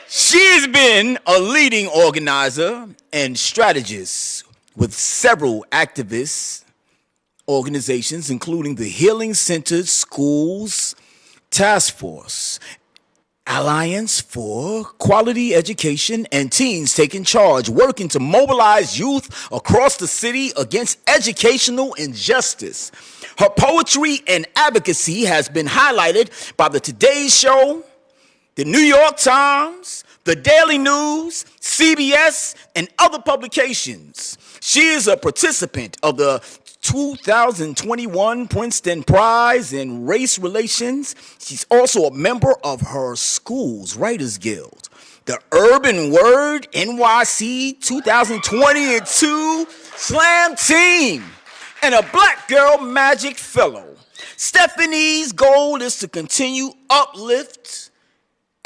She has been a leading organizer and strategist with several activist organizations, including the Healing Centered Schools Task Force, Alliance for Quality Education, and Teens Taking Charge, working to mobilize youth across the city against educational injustice. Her poetry and advocacy has been highlighted by the Today Show, the New York Times, the Daily News, CBS, and other publications. She is a participant of the 2021 Princeton Prize in Race Relations. She's also a member of her school's Writers Guild, the Urban Word NYC 2022 Slam Team, and a Black Girl Magic Fellow. Stephanie's goal is to continue uplift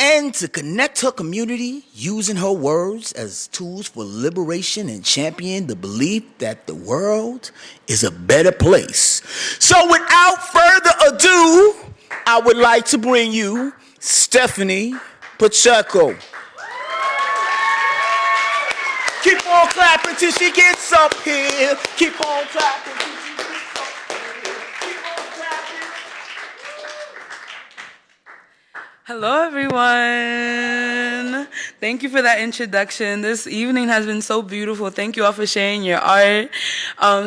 and to connect her community using her words as tools for liberation and champion the belief that the world is a better place. So without further ado, I would like to bring you Stephanie Pacheco. Keep on clapping till she gets up here. Keep on clapping till she gets up here. Keep on clapping. Hello, everyone. Thank you for that introduction. This evening has been so beautiful. Thank you all for sharing your art.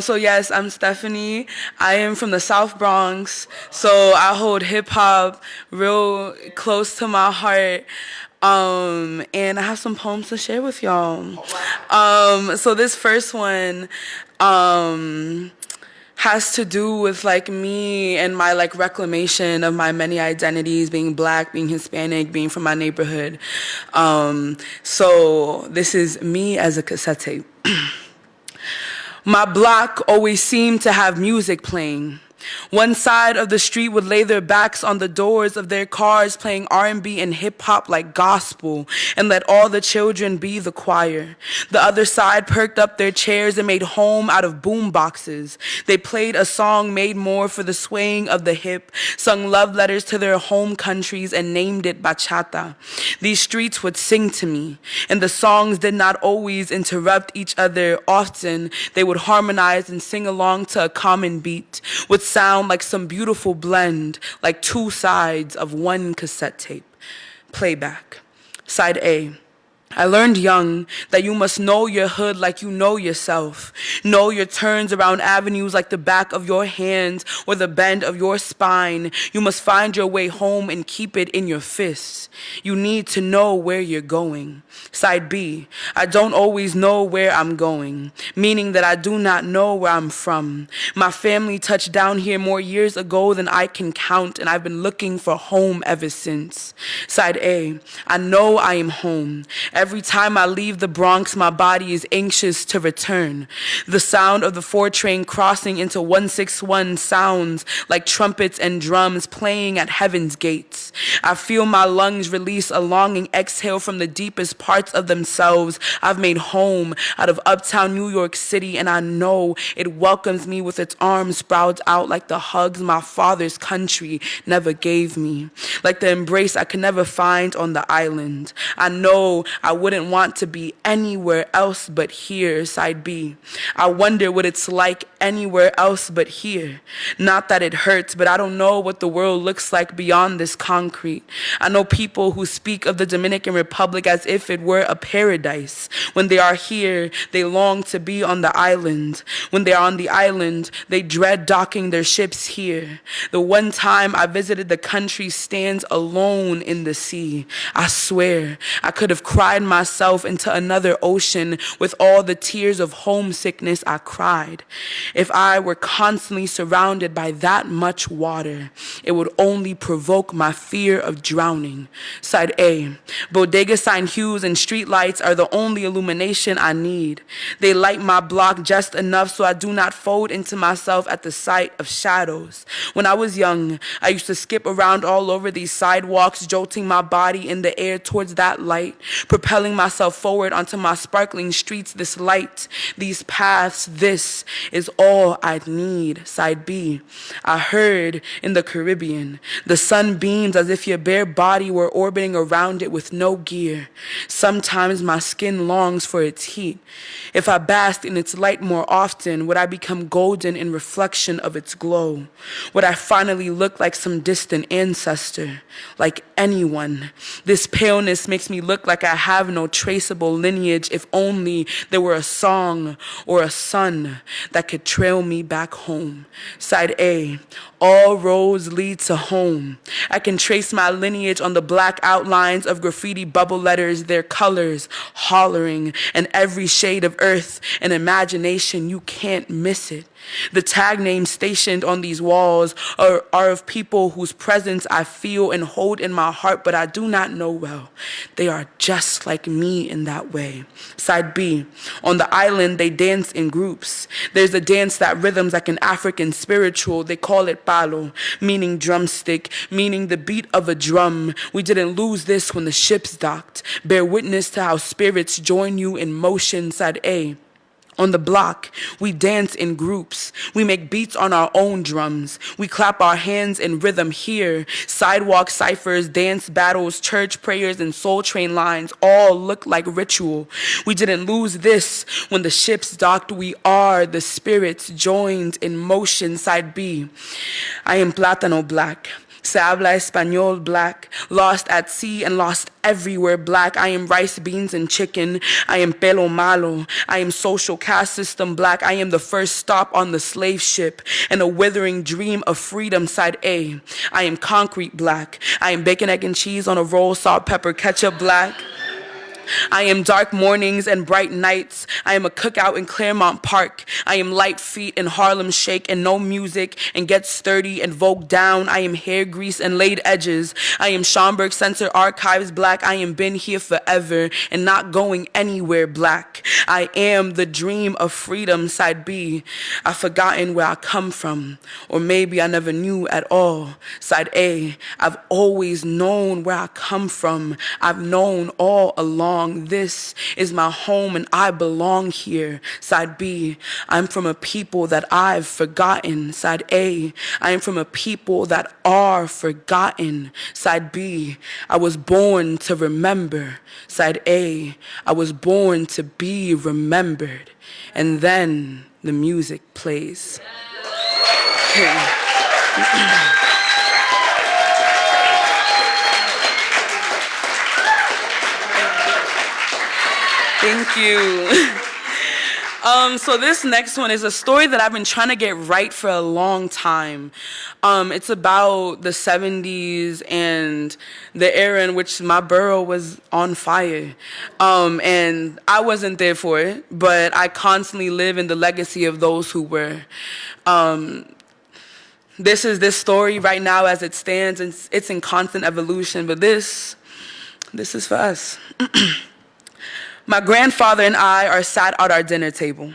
So yes, I'm Stephanie. I am from the South Bronx, so I hold hip hop real close to my heart. And I have some poems to share with y'all. So this first one has to do with like me and my like reclamation of my many identities, being Black, being Hispanic, being from my neighborhood. So this is me as a cassette tape. My block always seemed to have music playing. One side of the street would lay their backs on the doors of their cars playing R&B and hip hop like gospel and let all the children be the choir. The other side perked up their chairs and made home out of boom boxes. They played a song made more for the swaying of the hip, sung love letters to their home countries and named it bachata. These streets would sing to me, and the songs did not always interrupt each other. Often they would harmonize and sing along to a common beat, would sound like some beautiful blend, like two sides of one cassette tape. Playback. Side A. I learned young that you must know your hood like you know yourself. Know your turns around avenues like the back of your hand or the bend of your spine. You must find your way home and keep it in your fists. You need to know where you're going. Side B, I don't always know where I'm going, meaning that I do not know where I'm from. My family touched down here more years ago than I can count, and I've been looking for home ever since. Side A, I know I am home. Every time I leave the Bronx, my body is anxious to return. The sound of the 4 train crossing into 161 sounds like trumpets and drums playing at heaven's gates. I feel my lungs release a longing exhale from the deepest parts of themselves. I've made home out of uptown New York City, and I know it welcomes me with its arms sprouted out like the hugs my father's country never gave me, like the embrace I could never find on the island. I know I wouldn't want to be anywhere else but here. Side B, I wonder what it's like anywhere else but here. Not that it hurts, but I don't know what the world looks like beyond this concrete. I know people who speak of the Dominican Republic as if it were a paradise. When they are here, they long to be on the island. When they are on the island, they dread docking their ships here. The one time I visited the country stands alone in the sea. I swear I could have cried myself into another ocean with all the tears of homesickness I cried. If I were constantly surrounded by that much water, it would only provoke my fear of drowning. Side A, bodega sign hues and street lights are the only illumination I need. They light my block just enough so I do not fold into myself at the sight of shadows. When I was young, I used to skip around all over these sidewalks, jolting my body in the air towards that light, propelling myself forward onto my sparkling streets. This light, these paths, this is all I need. Side B, I heard in the Caribbean, the sun beams as if your bare body were orbiting around it with no gear. Sometimes my skin longs for its heat. If I basked in its light more often, would I become golden in reflection of its glow? Would I finally look like some distant ancestor, like anyone? This paleness makes me look like I have no traceable lineage. If only there were a song or a sun that could trail me back home. Side A, all roads lead to home. I can trace my lineage on the black outlines of graffiti bubble letters, their colors hollering, and every shade of earth and imagination. You can't miss it. The tag names stationed on these walls are of people whose presence I feel and hold in my heart, but I do not know well. They are just like me in that way. Side B, on the island they dance in groups. There's a dance that rhythms like an African spiritual. They call it palo, meaning drumstick, meaning the beat of a drum. We didn't lose this when the ships docked. Bear witness to how spirits join you in motion. Side A, on the block, we dance in groups. We make beats on our own drums. We clap our hands in rhythm here. Sidewalk ciphers, dance battles, church prayers, and soul train lines all look like ritual. We didn't lose this when the ships docked. We are the spirits joined in motion. Side B, I am Plátano Black. Se habla español black, lost at sea and lost everywhere black. I am rice, beans, and chicken. I am pelo malo. I am social caste system black. I am the first stop on the slave ship and a withering dream of freedom. Side A, I am concrete black. I am bacon, egg, and cheese on a roll, salt, pepper, ketchup black. I am dark mornings and bright nights. I am a cookout in Claremont Park. I am light feet in Harlem Shake and no music and get sturdy and Vogue down. I am hair grease and laid edges. I am Schomburg Center Archives black. I am been here forever and not going anywhere black. I am the dream of freedom, side B. I've forgotten where I come from, or maybe I never knew at all. Side A, I've always known where I come from. I've known all along. This is my home and I belong here. Side B, I'm from a people that I've forgotten. Side A, I am from a people that are forgotten. Side B, I was born to remember. Side A, I was born to be remembered. And then the music plays. Thank you. So this next one is a story that I've been trying to get right for a long time. It's about the 70s and the era in which my borough was on fire. And I wasn't there for it, but I constantly live in the legacy of those who were. This is this story right now as it stands, and it's in constant evolution, but this is for us. My grandfather and I are sat at our dinner table.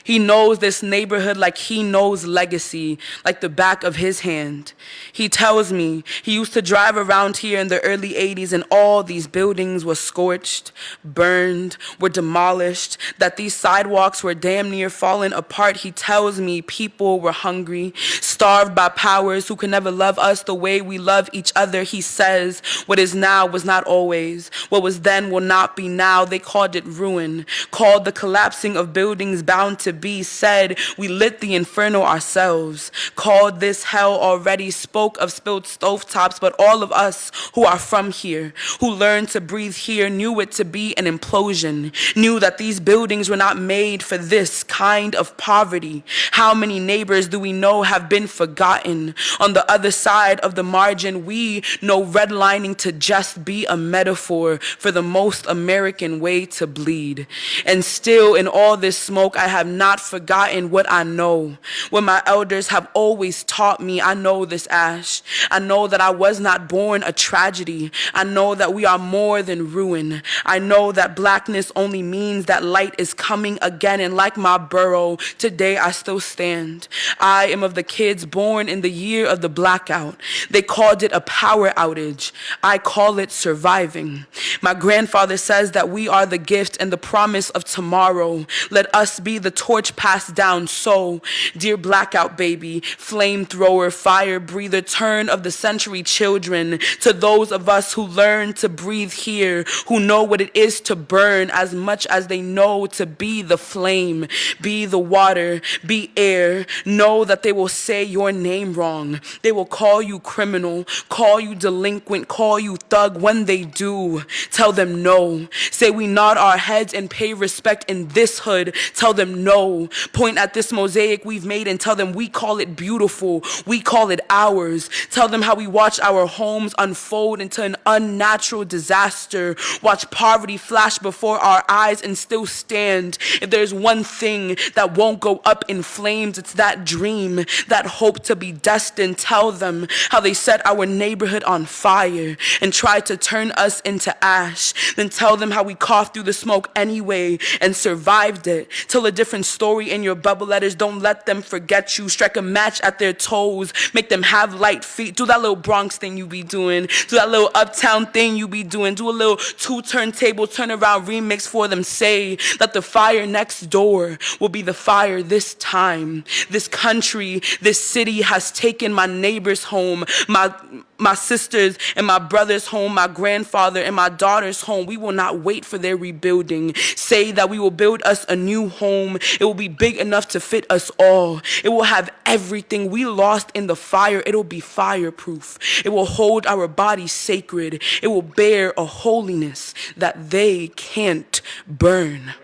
He knows this neighborhood like he knows legacy, like the back of his hand. He tells me he used to drive around here in the early 80s and all these buildings were scorched, burned, were demolished, that these sidewalks were damn near falling apart. He tells me people were hungry, starved by powers who could never love us the way we love each other. He says what is now was not always, what was then will not be now. They called it ruin, called the collapsing of buildings bound to be, said we lit the inferno ourselves, called this hell already, spoke of spilled stovetops, but all of us who are from here, who learned to breathe here, knew it to be an implosion, knew that these buildings were not made for this kind of poverty. How many neighbors do we know have been forgotten? On the other side of the margin, we know redlining to just be a metaphor for the most American way to bleed. And still in all this smoke, I have not forgotten what I know, what my elders have always taught me. I know this, Ash. I know that I was not born a tragedy. I know that we are more than ruin. I know that blackness only means that light is coming again. And like my borough, today I still stand. I am of the kids born in the year of the blackout. They called it a power outage. I call it surviving. My grandfather says that we are the gift and the promise of tomorrow. Let us be the torch passed down. So, dear blackout baby, flamethrower, fire breather, turn of the century children, to those of us who learn to breathe here, who know what it is to burn as much as they know to be the flame, be the water, be air. Know that they will say your name wrong. They will call you criminal, call you delinquent, call you thug. When they do, tell them no. Say we nod our heads and pay respect in this hood. Tell them no. Point at this mosaic we've made and tell them we call it beautiful. We call it ours. Tell them how we watch our homes unfold into an unnatural disaster. Watch poverty flash before our eyes and still stand. If there's one thing that won't go up in flames, it's that dream, that hope to be destined. Tell them how they set our neighborhood on fire and tried to turn us into ash. Then tell them how we coughed through the smoke anyway and survived it. Tell a different story in your bubble letters. Don't let them forget you. Strike a match at their toes. Make them have light feet. Do that little Bronx thing you be doing. Do that little uptown thing you be doing. Do a little 2 turntable turn around remix for them. Say that the fire next door will be the fire this time. This country, this city has taken my neighbor's home, my sisters and my brother's home, my grandfather and my daughter's home. We will not wait for their rebuilding. Say that we will build us a new home. It will be big enough to fit us all. It will have everything we lost in the fire. It will be fireproof. It will hold our bodies sacred. It will bear a holiness that they can't burn.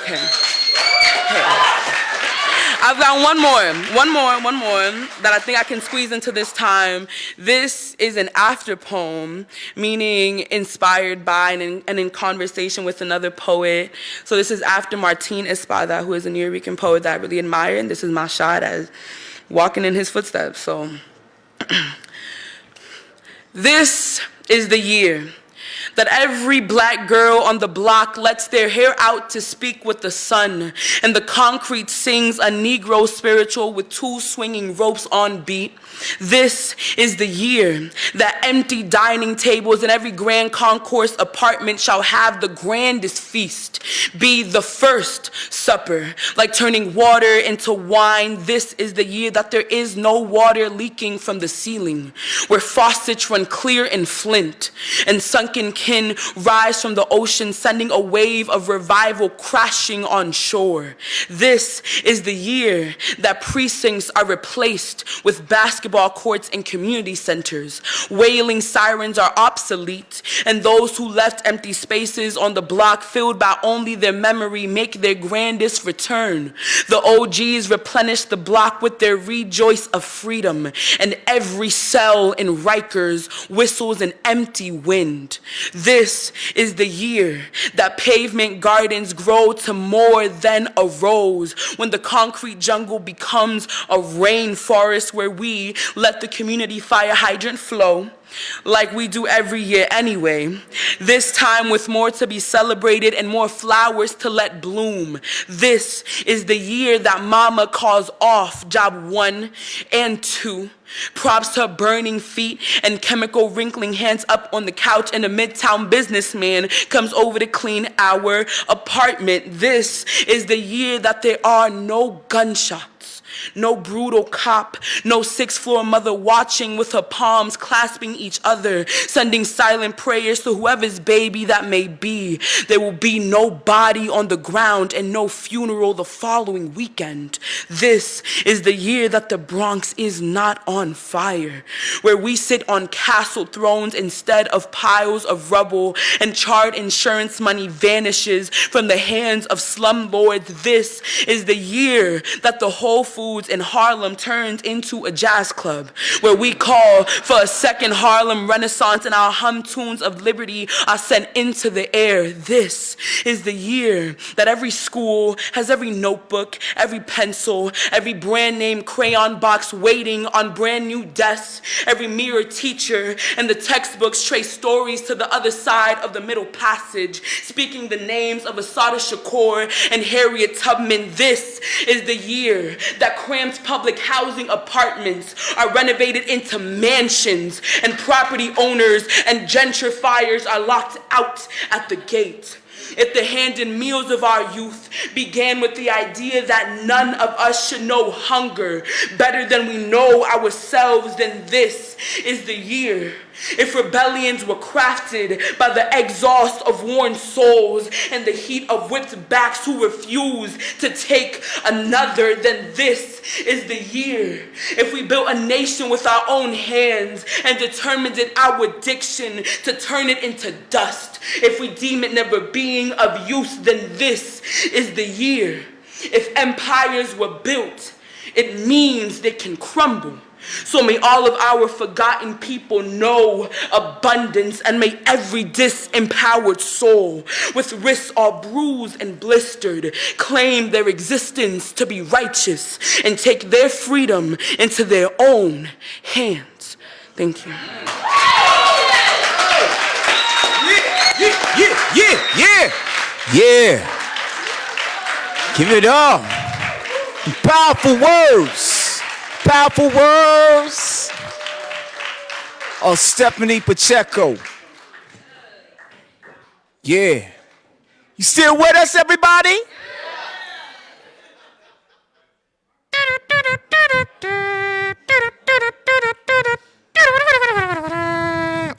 Okay. I've got one more that I think I can squeeze into this time. This is an after poem, meaning inspired by and in conversation with another poet. So this is after Martín Espada, who is a New Yorker poet that I really admire, and this is my shot as walking in his footsteps. So this is the year that every black girl on the block lets their hair out to speak with the sun, and the concrete sings a Negro spiritual with two swinging ropes on beat. This is the year that empty dining tables in every grand concourse apartment shall have the grandest feast, be the first supper, like turning water into wine. This is the year that there is no water leaking from the ceiling, where faucets run clear in Flint, and sunken kin rise from the ocean, sending a wave of revival crashing on shore. This is the year that precincts are replaced with basketball courts and community centers. Wailing sirens are obsolete, and those who left empty spaces on the block filled by only their memory make their grandest return. The OGs replenish the block with their rejoice of freedom, and every cell in Rikers whistles an empty wind. This is the year that pavement gardens grow to more than a rose, when the concrete jungle becomes a rainforest where we let the community fire hydrant flow, like we do every year anyway, this time with more to be celebrated and more flowers to let bloom. This is the year that mama calls off job 1 and 2. Props to her burning feet and chemical wrinkling hands up on the couch, and a midtown businessman comes over to clean our apartment. This is the year that there are no gunshots, no brutal cop, no sixth-floor mother watching with her palms clasping each other, sending silent prayers to whoever's baby that may be. There will be no body on the ground and no funeral the following weekend. This is the year that the Bronx is not on fire, where we sit on castle thrones instead of piles of rubble, and charred insurance money vanishes from the hands of slumlords. This is the year that the Whole Foods in Harlem turns into a jazz club, where we call for a second Harlem Renaissance and our hum tunes of liberty are sent into the air. This is the year that every school has every notebook, every pencil, every brand name crayon box waiting on brand new desks. Every mirror teacher and the textbooks trace stories to the other side of the middle passage, speaking the names of Assata Shakur and Harriet Tubman. This is the year that cramped public housing apartments are renovated into mansions, and property owners and gentrifiers are locked out at the gate. If the hand-in meals of our youth began with the idea that none of us should know hunger better than we know ourselves, then this is the year. If rebellions were crafted by the exhaust of worn souls and the heat of whipped backs who refuse to take another, then this is the year. If we built a nation with our own hands and determined it our addiction to turn it into dust, if we deem it never being of use, then this is the year. If empires were built, it means they can crumble. So may all of our forgotten people know abundance, and may every disempowered soul, with wrists all bruised and blistered, claim their existence to be righteous and take their freedom into their own hands. Thank you. Yeah. Give it up. Powerful words. Powerful words of Stephanie Pacheco. Yeah. You still with us, everybody?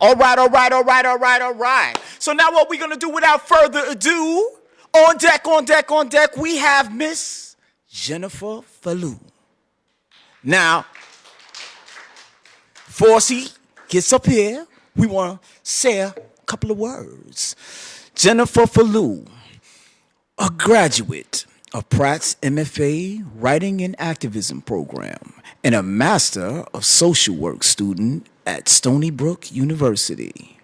All right. So now what we're going to do without further ado, on deck, we have Miss Jennifer Falou. Now, before she gets up here, we want to say a couple of words. Jennifer Falou, a graduate a Pratt's MFA Writing and Activism program, and a Master of Social Work student at Stony Brook University.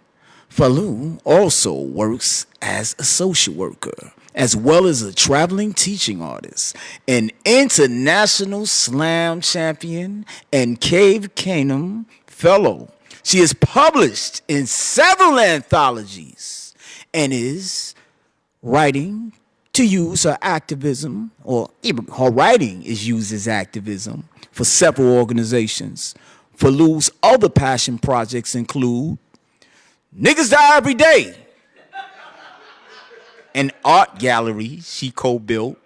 Falou also works as a social worker, as well as a traveling teaching artist, an international slam champion, and Cave Canem fellow. She is published in several anthologies and is writing to use her activism, or even her writing is used as activism for several organizations. Falou's other passion projects include Niggas Die Every Day, an art gallery she co-built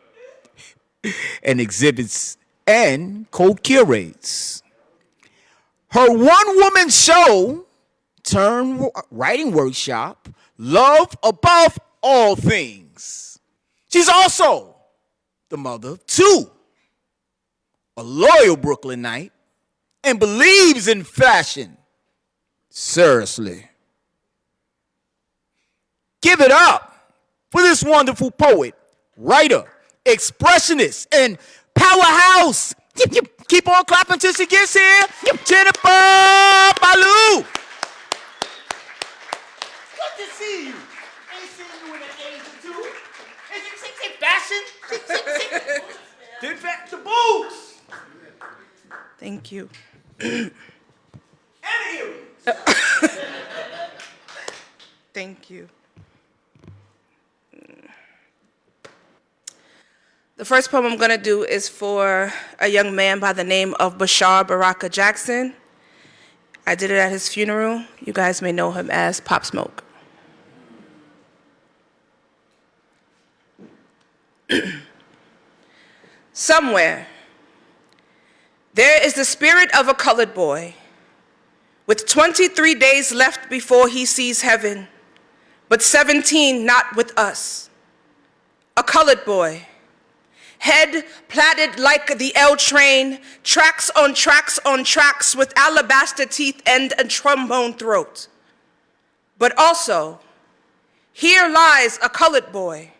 and exhibits and co-curates. Her one-woman show turned writing workshop, Love Above All Things. She's also the mother of two, a loyal Brooklynite, and believes in fashion. Seriously. Give it up for this wonderful poet, writer, expressionist, and powerhouse. Keep on clapping till she gets here. Jennifer Falou. Good to see you. Ain't seen you in an age or two. Is fashion? Get back the boots. Thank you. And earrings. Thank you. The first poem I'm going to do is for a young man by the name of Bashar Baraka Jackson. I did it at his funeral. You guys may know him as Pop Smoke. Somewhere, there is the spirit of a colored boy with 23 days left before he sees heaven, but 17 not with us. A colored boy, head plaited like the L train, tracks on tracks on tracks with alabaster teeth and a trombone throat. But also, here lies a colored boy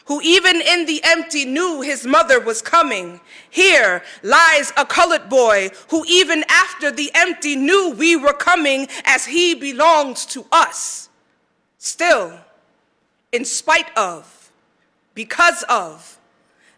who even in the empty knew his mother was coming. Here lies a colored boy who even after the empty knew we were coming, as he belongs to us. Still, in spite of, because of,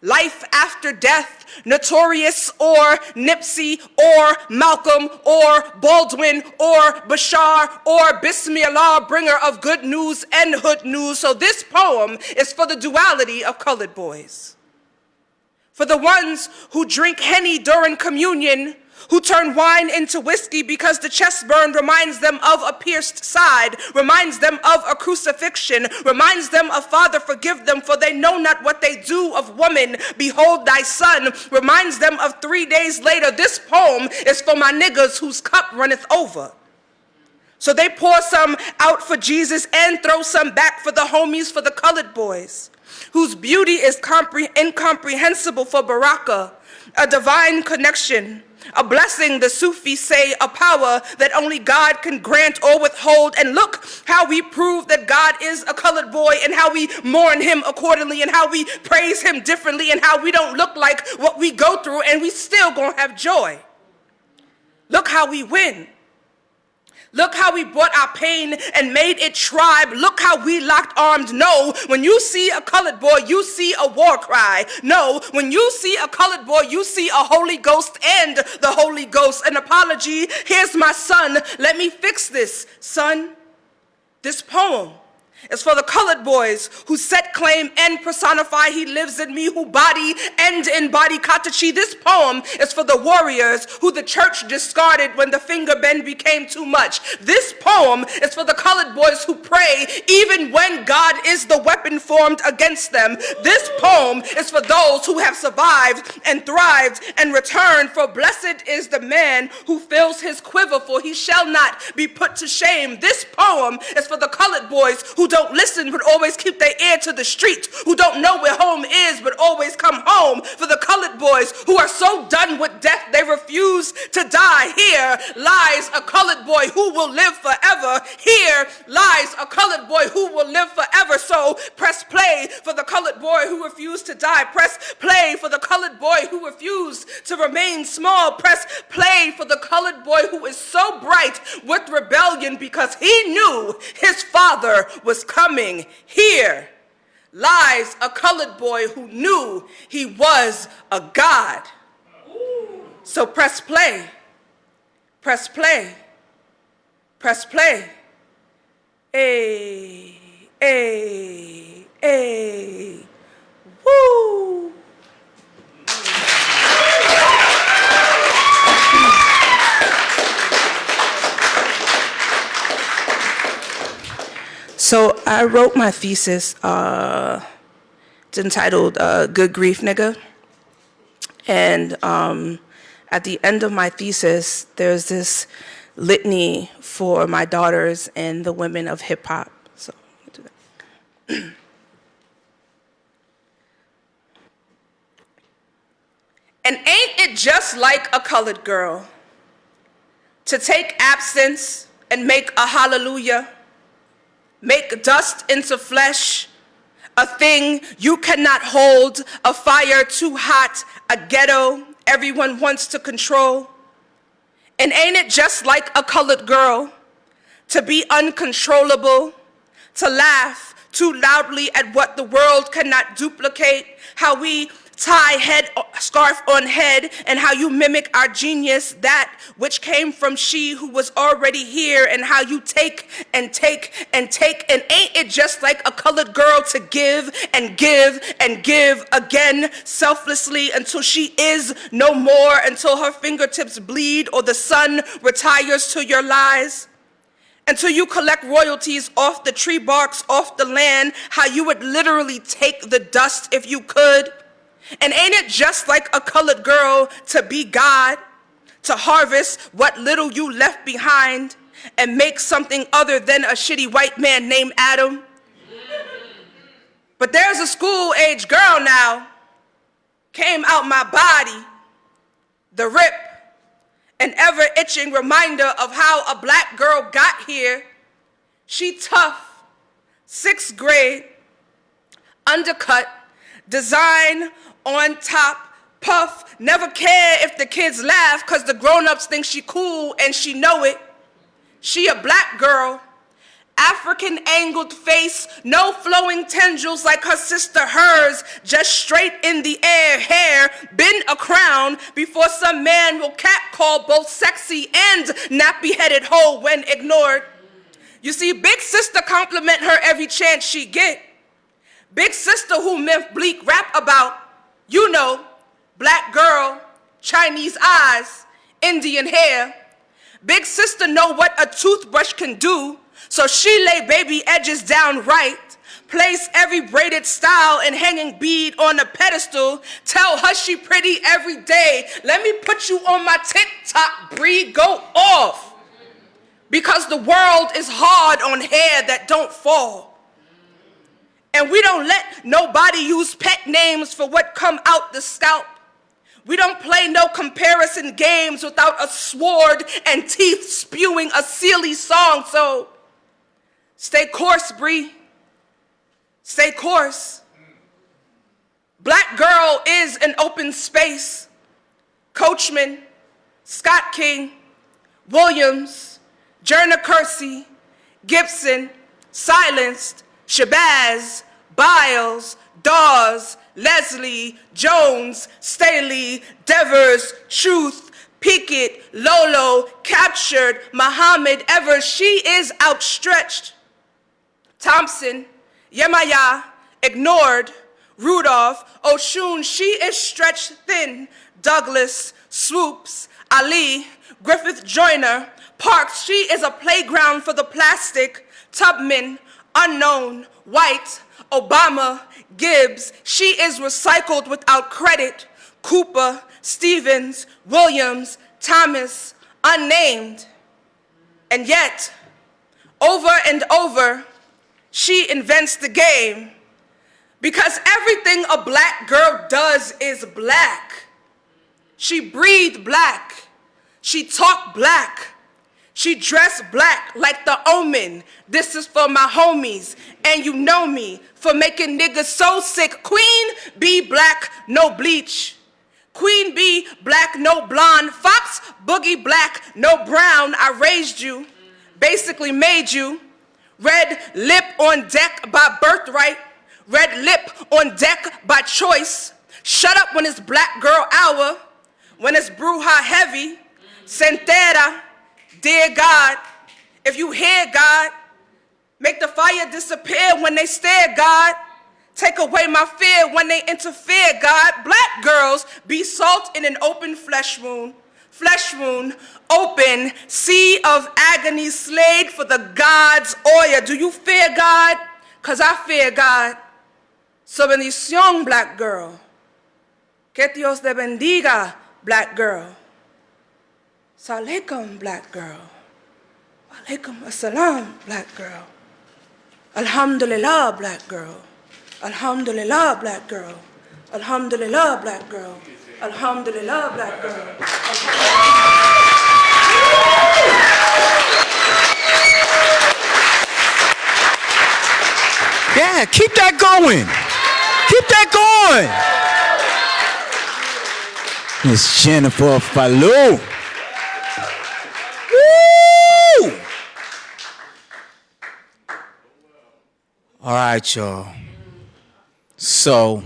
life after death, Notorious or Nipsey or Malcolm or Baldwin or Bashar or Bismillah, bringer of good news and hood news. So this poem is for the duality of colored boys. For the ones who drink Henny during communion, who turn wine into whiskey because the chest burn reminds them of a pierced side, reminds them of a crucifixion, reminds them of Father, forgive them, for they know not what they do. Of woman, behold thy son, reminds them of 3 days later. This poem is for my niggas whose cup runneth over. So they pour some out for Jesus and throw some back for the homies, for the colored boys, whose beauty is incomprehensible for Baraka, a divine connection, a blessing, the Sufis say, a power that only God can grant or withhold. And look how we prove that God is a colored boy, and how we mourn him accordingly, and how we praise him differently, and how we don't look like what we go through, and we still gonna have joy. Look how we win. Look how we brought our pain and made it tribe. Look how we locked arms. No, when you see a colored boy, you see a war cry. No, when you see a colored boy, you see a Holy Ghost and the Holy Ghost. An apology, here's my son. Let me fix this, son. This poem is for the colored boys who set claim and personify he lives in me, who body and embody Katachi. This poem is for the warriors who the church discarded when the finger bend became too much. This poem is for the colored boys who pray even when God is the weapon formed against them. This poem is for those who have survived and thrived and returned, for blessed is the man who fills his quiver, for he shall not be put to shame. This poem is for the colored boys who don't listen but always keep their ear to the street, who don't know where home is but always come home, for the colored boys who are so done with death they refuse refused to die. Here lies a colored boy who will live forever. Here lies a colored boy who will live forever. So press play for the colored boy who refused to die. Press play for the colored boy who refused to remain small. Press play for the colored boy who is so bright with rebellion because he knew his father was coming. Here lies a colored boy who knew he was a god. So press play, press play, press play. Hey, hey, hey, woo. So I wrote my thesis, it's entitled Good Grief Nigga. And at the end of my thesis, there's this litany for my daughters and the women of hip hop. So let me do that. And ain't it just like a colored girl to take absence and make a hallelujah? Make dust into flesh, a thing you cannot hold, a fire too hot, a ghetto everyone wants to control. And ain't it just like a colored girl to be uncontrollable, to laugh too loudly at what the world cannot duplicate, how we tie scarf on head, and how you mimic our genius, that which came from she who was already here, and how you take and take and take. And ain't it just like a colored girl to give and give and give again selflessly until she is no more, until her fingertips bleed or the sun retires to your lies? Until you collect royalties off the tree barks, off the land, how you would literally take the dust if you could. And ain't it just like a colored girl to be God, to harvest what little you left behind and make something other than a shitty white man named Adam? But there's a school-age girl now, came out my body, the rip, an ever-itching reminder of how a black girl got here. She tough, 6th grade, undercut, design on top, puff, never care if the kids laugh cause the grown-ups think she cool and she know it. She a black girl, African angled face, no flowing tendrils like her sister, hers just straight in the air, hair been a crown before some man will catcall both sexy and nappy-headed hoe when ignored. You see, big sister compliment her every chance she get. Big sister who Myth Bleak rap about, you know, black girl, Chinese eyes, Indian hair. Big sister know what a toothbrush can do, so she lay baby edges down right, place every braided style and hanging bead on a pedestal, tell her she pretty every day. Let me put you on my TikTok, Bree, go off. Because the world is hard on hair that don't fall. And we don't let nobody use pet names for what come out the scalp. We don't play no comparison games without a sword and teeth spewing a silly song. So stay course, Bree. Stay course. Black girl is an open space. Coachman, Scott King, Williams, Jerna Kersey, Gibson, Silenced, Shabazz, Biles, Dawes, Leslie, Jones, Staley, Devers, Truth, Pickett, Lolo, Captured, Muhammad, Evers, she is outstretched. Thompson, Yemaya, Ignored, Rudolph, Oshun, she is stretched thin. Douglas, Swoops, Ali, Griffith Joyner, Parks, she is a playground for the plastic. Tubman, Unknown, White, Obama, Gibbs, she is recycled without credit. Cooper, Stevens, Williams, Thomas, unnamed. And yet, over and over, she invents the game. Because everything a black girl does is black. She breathed black. She talk black. She dressed black like the Omen. This is for my homies, and you know me for making niggas so sick. Queen bee black, no bleach. Queen bee black, no blonde. Fox boogie black, no brown. I raised you, basically made you. Red lip on deck by birthright. Red lip on deck by choice. Shut up when it's black girl hour. When it's bruja heavy. Sentera. Dear God, if you hear God, make the fire disappear when they stare, God. Take away my fear when they interfere, God. Black girls be salt in an open flesh wound. Flesh wound, open, sea of agony, slayed for the God's oil. Do you fear God? Because I fear God. So bendición, black girl. Que Dios te bendiga, black girl. Salaikum, black girl. Walaikum assalam, black girl. Alhamdulillah, black girl. Alhamdulillah, black girl. Alhamdulillah, black girl. Alhamdulillah, black girl. Yeah, keep that going. Keep that going. Miss Jennifer Fallou. Woo! All right, y'all. So,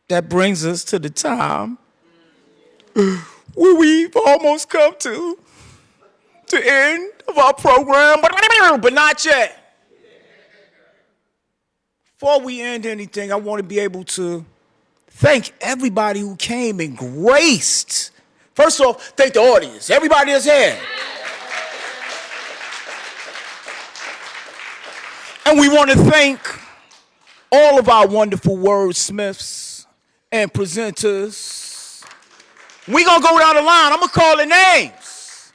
that brings us to the time where we've almost come to the end of our program, but not yet. Before we end anything, I want to be able to thank everybody who came and graced. First off, thank the audience, everybody that's here. And we want to thank all of our wonderful wordsmiths and presenters. We're going to go down the line. I'm going to call the names.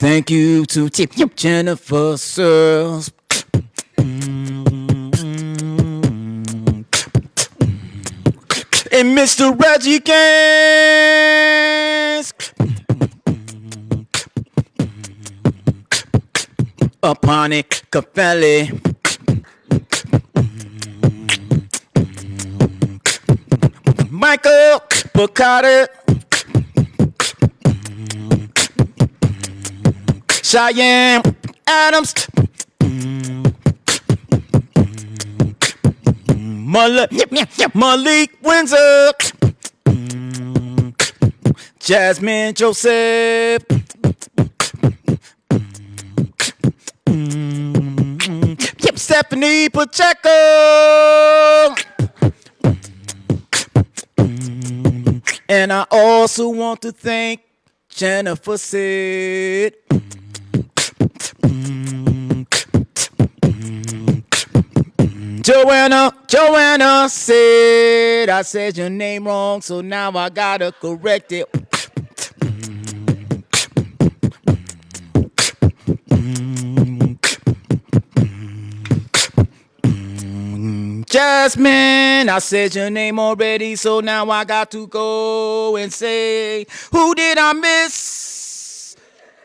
Thank you to Jennifer Searles. And Mr. Reggie Gaines. Apani Cafelli. Michael Picardi. Cheyenne Adams. Malik Windsor. Jasmine Joseph. Stephanie Pacheco. And I also want to thank Jennifer Sid. Joanna said I said your name wrong, so now I gotta correct it. Jasmine, I said your name already, so now I got to go and say, who did I miss?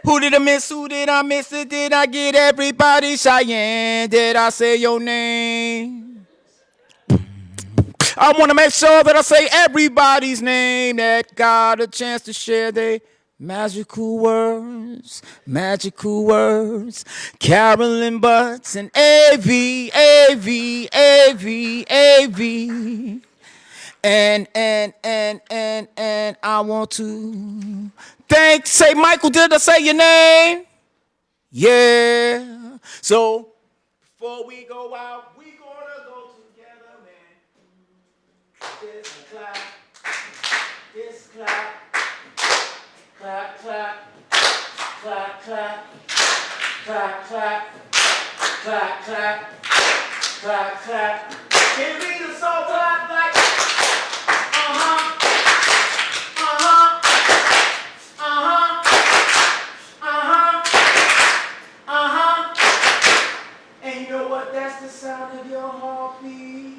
Who did I miss? Who did I miss? Did I get everybody? Cheyenne, did I say your name? I want to make sure that I say everybody's name that got a chance to share their magical words. Carolyn Butts and A.V. And I want to thank, say, Michael, did I say your name? Yeah. So, before we go out, we gonna go together, man. This clap, this clap, clap, clap, clap, clap, clap, clap, clap, clap, clap, clap. Can we do so clap like, the sound of your heartbeat.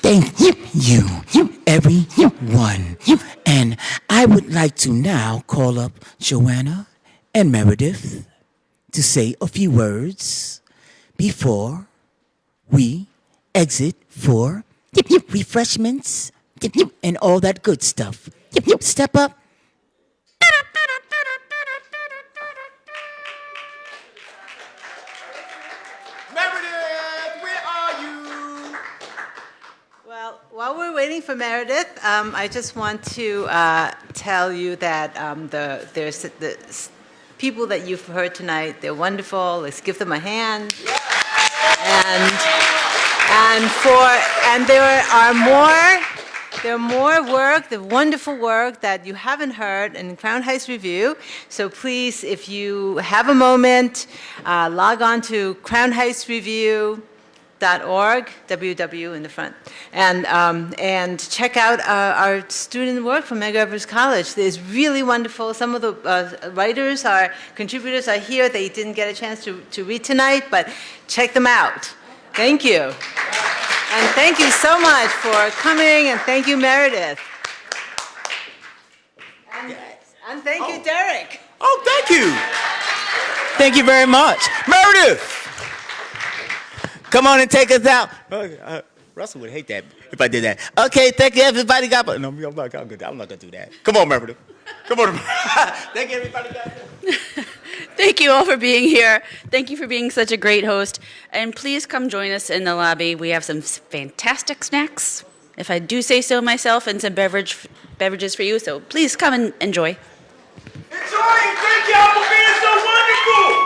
Thank you, everyone. And I would like to now call up Joanna and Meredith to say a few words before we exit for refreshments and all that good stuff. Step up. Meredith, where are you? Well, while we're waiting for Meredith, I just want to tell you that there's the people that you've heard tonight. They're wonderful. Let's give them a hand. And there are more work, the wonderful work that you haven't heard in Crown Heights Review. So please, if you have a moment, log on to crownheightsreview.org, WW in the front, and check out our student work from Medgar Evers College. It's really wonderful. Some of the writers, our contributors are here. They didn't get a chance to read tonight, but check them out. Thank you. And thank you so much for coming, and thank you, Meredith. And thank you, Derek. Oh, thank you. Thank you very much. Meredith, come on and take us out. Russell would hate that if I did that. Okay, thank you, everybody. No, I'm not going to do that. Come on, Meredith. Come on. Thank you, everybody. Thank you all for being here. Thank you for being such a great host. And please come join us in the lobby. We have some fantastic snacks, if I do say so myself, and some beverages for you. So please come and enjoy. Enjoy, and thank y'all for being so wonderful.